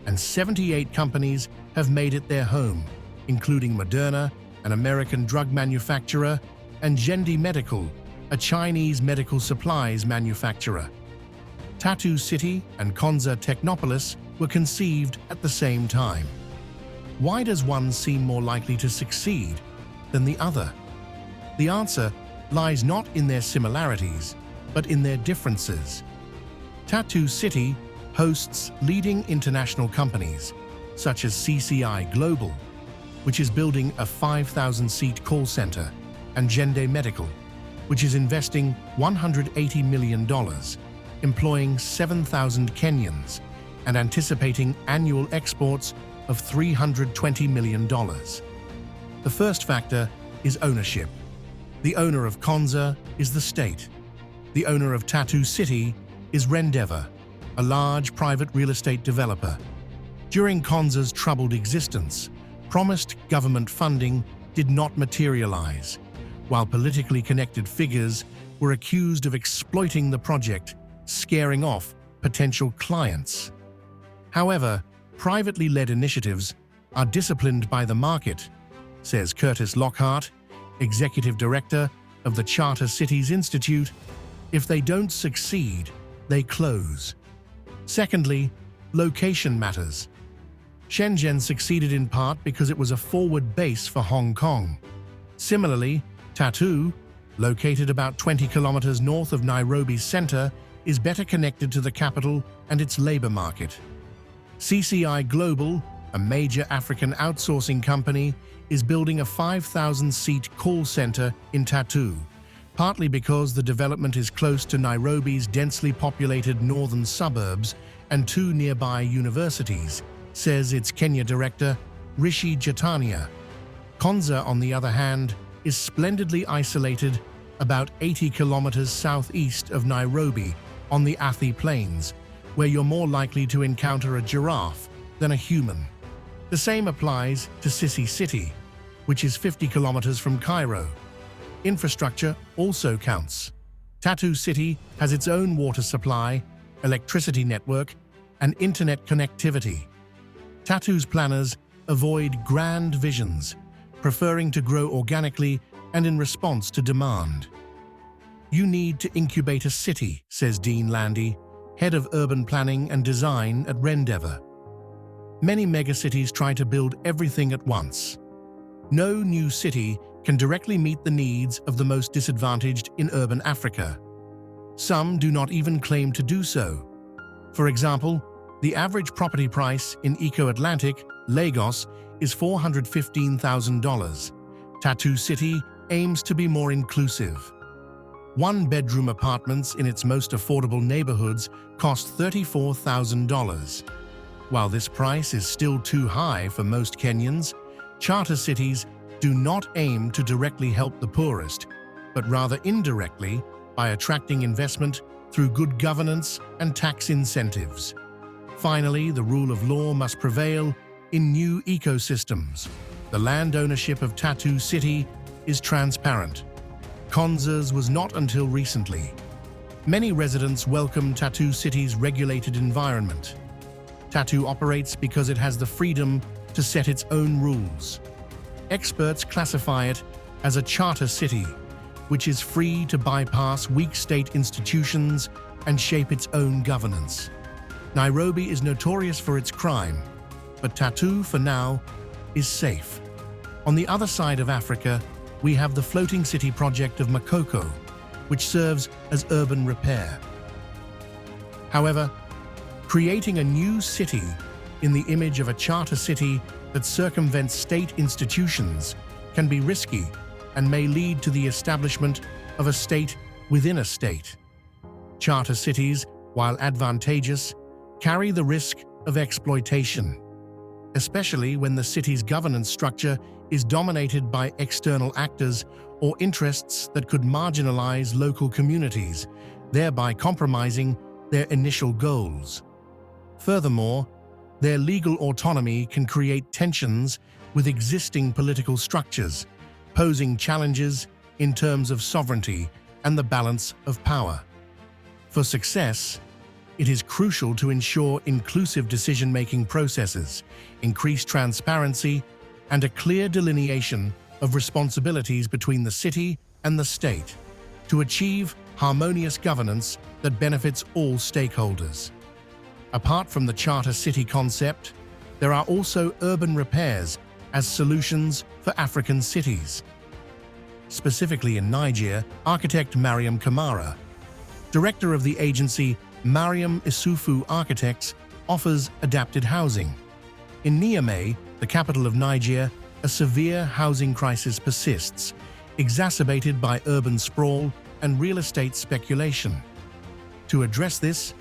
and 78 companies have made it their home, including Moderna, an American drug manufacturer, and Gendi Medical, a Chinese medical supplies manufacturer. Tattoo City and Konza Technopolis were conceived at the same time. Why does one seem more likely to succeed than the other? The answer lies not in their similarities, but in their differences. Tattoo City hosts leading international companies, such as CCI Global, which is building a 5,000-seat call center, and Gendi Medical, which is investing $180 million, employing 7,000 Kenyans, and anticipating annual exports of $320 million. The first factor is ownership. The owner of Konza is the state. The owner of Tattoo City is Rendeavor, a large private real estate developer. During Konza's troubled existence, promised government funding did not materialize, while politically connected figures were accused of exploiting the project, scaring off potential clients. However, privately led initiatives are disciplined by the market, says Curtis Lockhart, executive director of the Charter Cities Institute. If they don't succeed, they close. Secondly, location matters. Shenzhen succeeded in part because it was a forward base for Hong Kong. Similarly, Tattoo, located about 20 kilometers north of Nairobi's center, is better connected to the capital and its labor market. CCI Global, a major African outsourcing company, is building a 5,000-seat call center in Tattoo, partly because the development is close to Nairobi's densely populated northern suburbs and two nearby universities, says its Kenya director, Rishi Jatania. Konza, on the other hand, is splendidly isolated about 80 kilometers southeast of Nairobi on the Athi Plains, where you're more likely to encounter a giraffe than a human. The same applies to Sissi-City, which is 50 kilometers from Cairo. Infrastructure also counts. Tattoo City has its own water supply, electricity network, and internet connectivity. Tattoo's planners avoid grand visions, preferring to grow organically and in response to demand. You need to incubate a city, says Dean Landy, head of urban planning and design at Rendeavour. Many megacities try to build everything at once. No new city can directly meet the needs of the most disadvantaged in urban Africa. Some do not even claim to do so. For example, the average property price in Eko Atlantic, Lagos, is $415,000. Tattoo City aims to be more inclusive. One-bedroom apartments in its most affordable neighborhoods cost $34,000. While this price is still too high for most Kenyans, charter cities do not aim to directly help the poorest, but rather indirectly by attracting investment through good governance and tax incentives. Finally, the rule of law must prevail in new ecosystems. The land ownership of Tattoo City is transparent. Konza's was not until recently. Many residents welcome Tattoo City's regulated environment. Tattoo operates because it has the freedom to set its own rules. Experts classify it as a charter city, which is free to bypass weak state institutions and shape its own governance. Nairobi is notorious for its crime, but Tattoo, for now, is safe. On the other side of Africa, we have the floating city project of Makoko, which serves as urban repair. However, creating a new city in the image of a charter city that circumvents state institutions can be risky and may lead to the establishment of a state within a state. Charter cities, while advantageous, carry the risk of exploitation, especially when the city's governance structure is dominated by external actors or interests that could marginalize local communities, thereby compromising their initial goals. Furthermore, their legal autonomy can create tensions with existing political structures, posing challenges in terms of sovereignty and the balance of power. For success, it is crucial to ensure inclusive decision-making processes, increased transparency, and a clear delineation of responsibilities between the city and the state to achieve harmonious governance that benefits all stakeholders. Apart from the charter city concept, there are also urban repairs as solutions for African cities. Specifically in Nigeria, architect Mariam Kamara, director of the agency Mariam Isufu Architects, offers adapted housing. In Niamey, the capital of Nigeria, a severe housing crisis persists, exacerbated by urban sprawl and real estate speculation. To address this,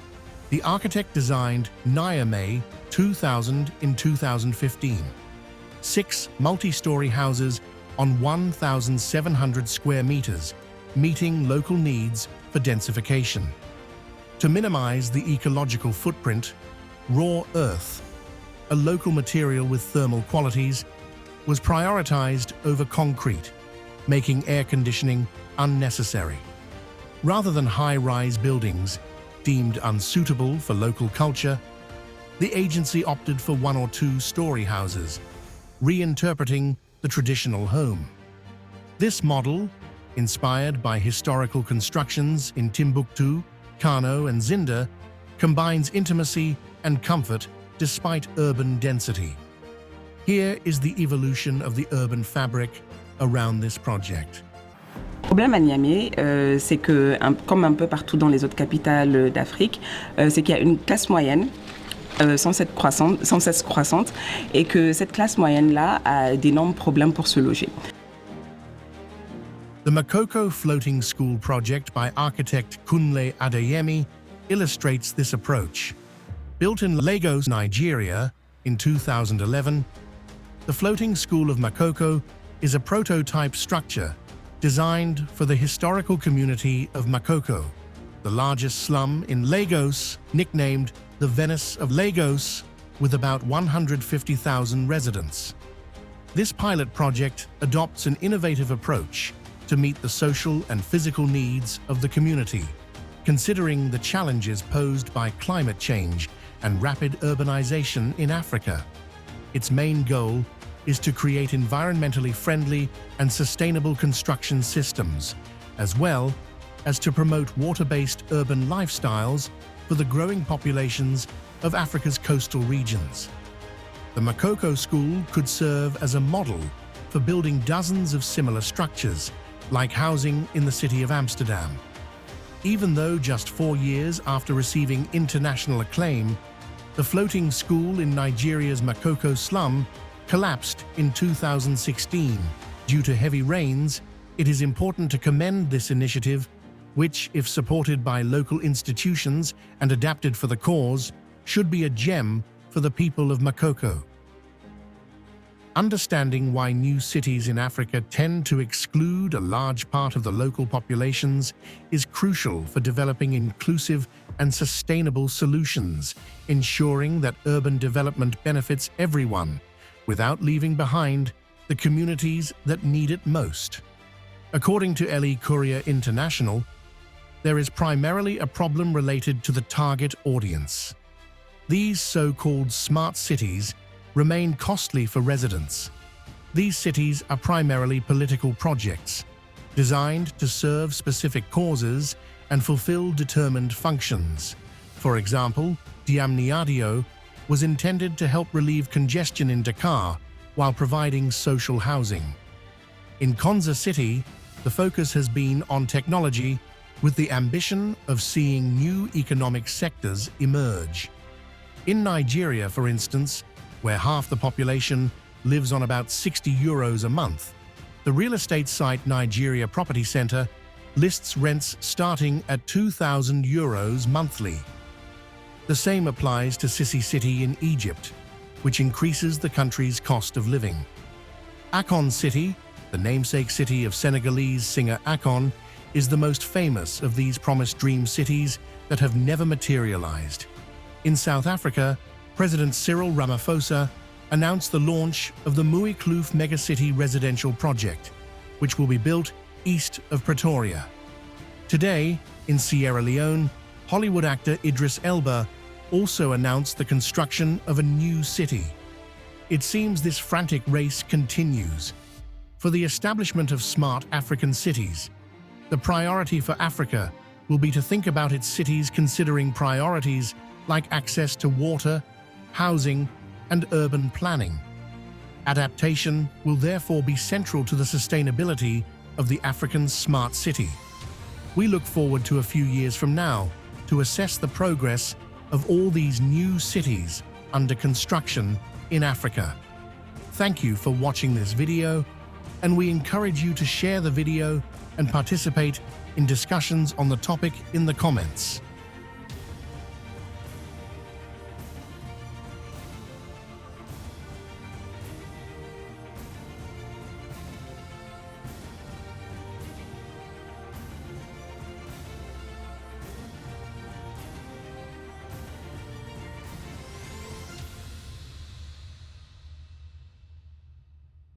the architect designed Niamey 2000 in 2015. 6 multi-story houses on 1,700 square meters, meeting local needs for densification. To minimize the ecological footprint, raw earth, a local material with thermal qualities, was prioritized over concrete, making air conditioning unnecessary. Rather than high-rise buildings deemed unsuitable for local culture, the agency opted for 1 or 2-story houses, reinterpreting the traditional home. This model, inspired by historical constructions in Timbuktu, Kano, and Zinda, combines intimacy and comfort despite urban density. Here is the evolution of the urban fabric around this project. Le problème à Niamey, c'est que, comme un peu partout dans les autres capitales d'Afrique, c'est qu'il y a une classe moyenne sans cesse croissante et que cette classe moyenne-là a d'énormes problèmes pour se loger. The Makoko Floating School project by architect Kunle Adeyemi illustrates this approach. Built in Lagos, Nigeria, in 2011, the Floating School of Makoko is a prototype structure designed for the historical community of Makoko, the largest slum in Lagos, nicknamed the Venice of Lagos, with about 150,000 residents. This pilot project adopts an innovative approach to meet the social and physical needs of the community, considering the challenges posed by climate change and rapid urbanization in Africa. Its main goal is to create environmentally friendly and sustainable construction systems, as well as to promote water-based urban lifestyles for the growing populations of Africa's coastal regions. The Makoko School could serve as a model for building dozens of similar structures, like housing in the city of Amsterdam. Even though just 4 years after receiving international acclaim, the floating school in Nigeria's Makoko slum collapsed in 2016 due to heavy rains, it is important to commend this initiative, which, if supported by local institutions and adapted for the cause, should be a gem for the people of Makoko. Understanding why new cities in Africa tend to exclude a large part of the local populations is crucial for developing inclusive and sustainable solutions, ensuring that urban development benefits everyone, without leaving behind the communities that need it most. According to LE Courier International, there is primarily a problem related to the target audience. These so-called smart cities remain costly for residents. These cities are primarily political projects, designed to serve specific causes and fulfill determined functions. For example, Diamniadio was intended to help relieve congestion in Dakar while providing social housing. In Konza City, the focus has been on technology with the ambition of seeing new economic sectors emerge. In Nigeria, for instance, where half the population lives on about €60 a month, the real estate site Nigeria Property Center lists rents starting at €2,000 monthly. The same applies to Sissi-City in Egypt, which increases the country's cost of living. Akon City, the namesake city of Senegalese singer Akon, is the most famous of these promised dream cities that have never materialized. In South Africa, President Cyril Ramaphosa announced the launch of the Mui Kloof megacity residential project, which will be built east of Pretoria. Today, in Sierra Leone, Hollywood actor Idris Elba also announced the construction of a new city. It seems this frantic race continues. For the establishment of smart African cities, the priority for Africa will be to think about its cities considering priorities like access to water, housing, and urban planning. Adaptation will therefore be central to the sustainability of the African smart city. We look forward to a few years from now to assess the progress of all these new cities under construction in Africa. Thank you for watching this video, and we encourage you to share the video and participate in discussions on the topic in the comments.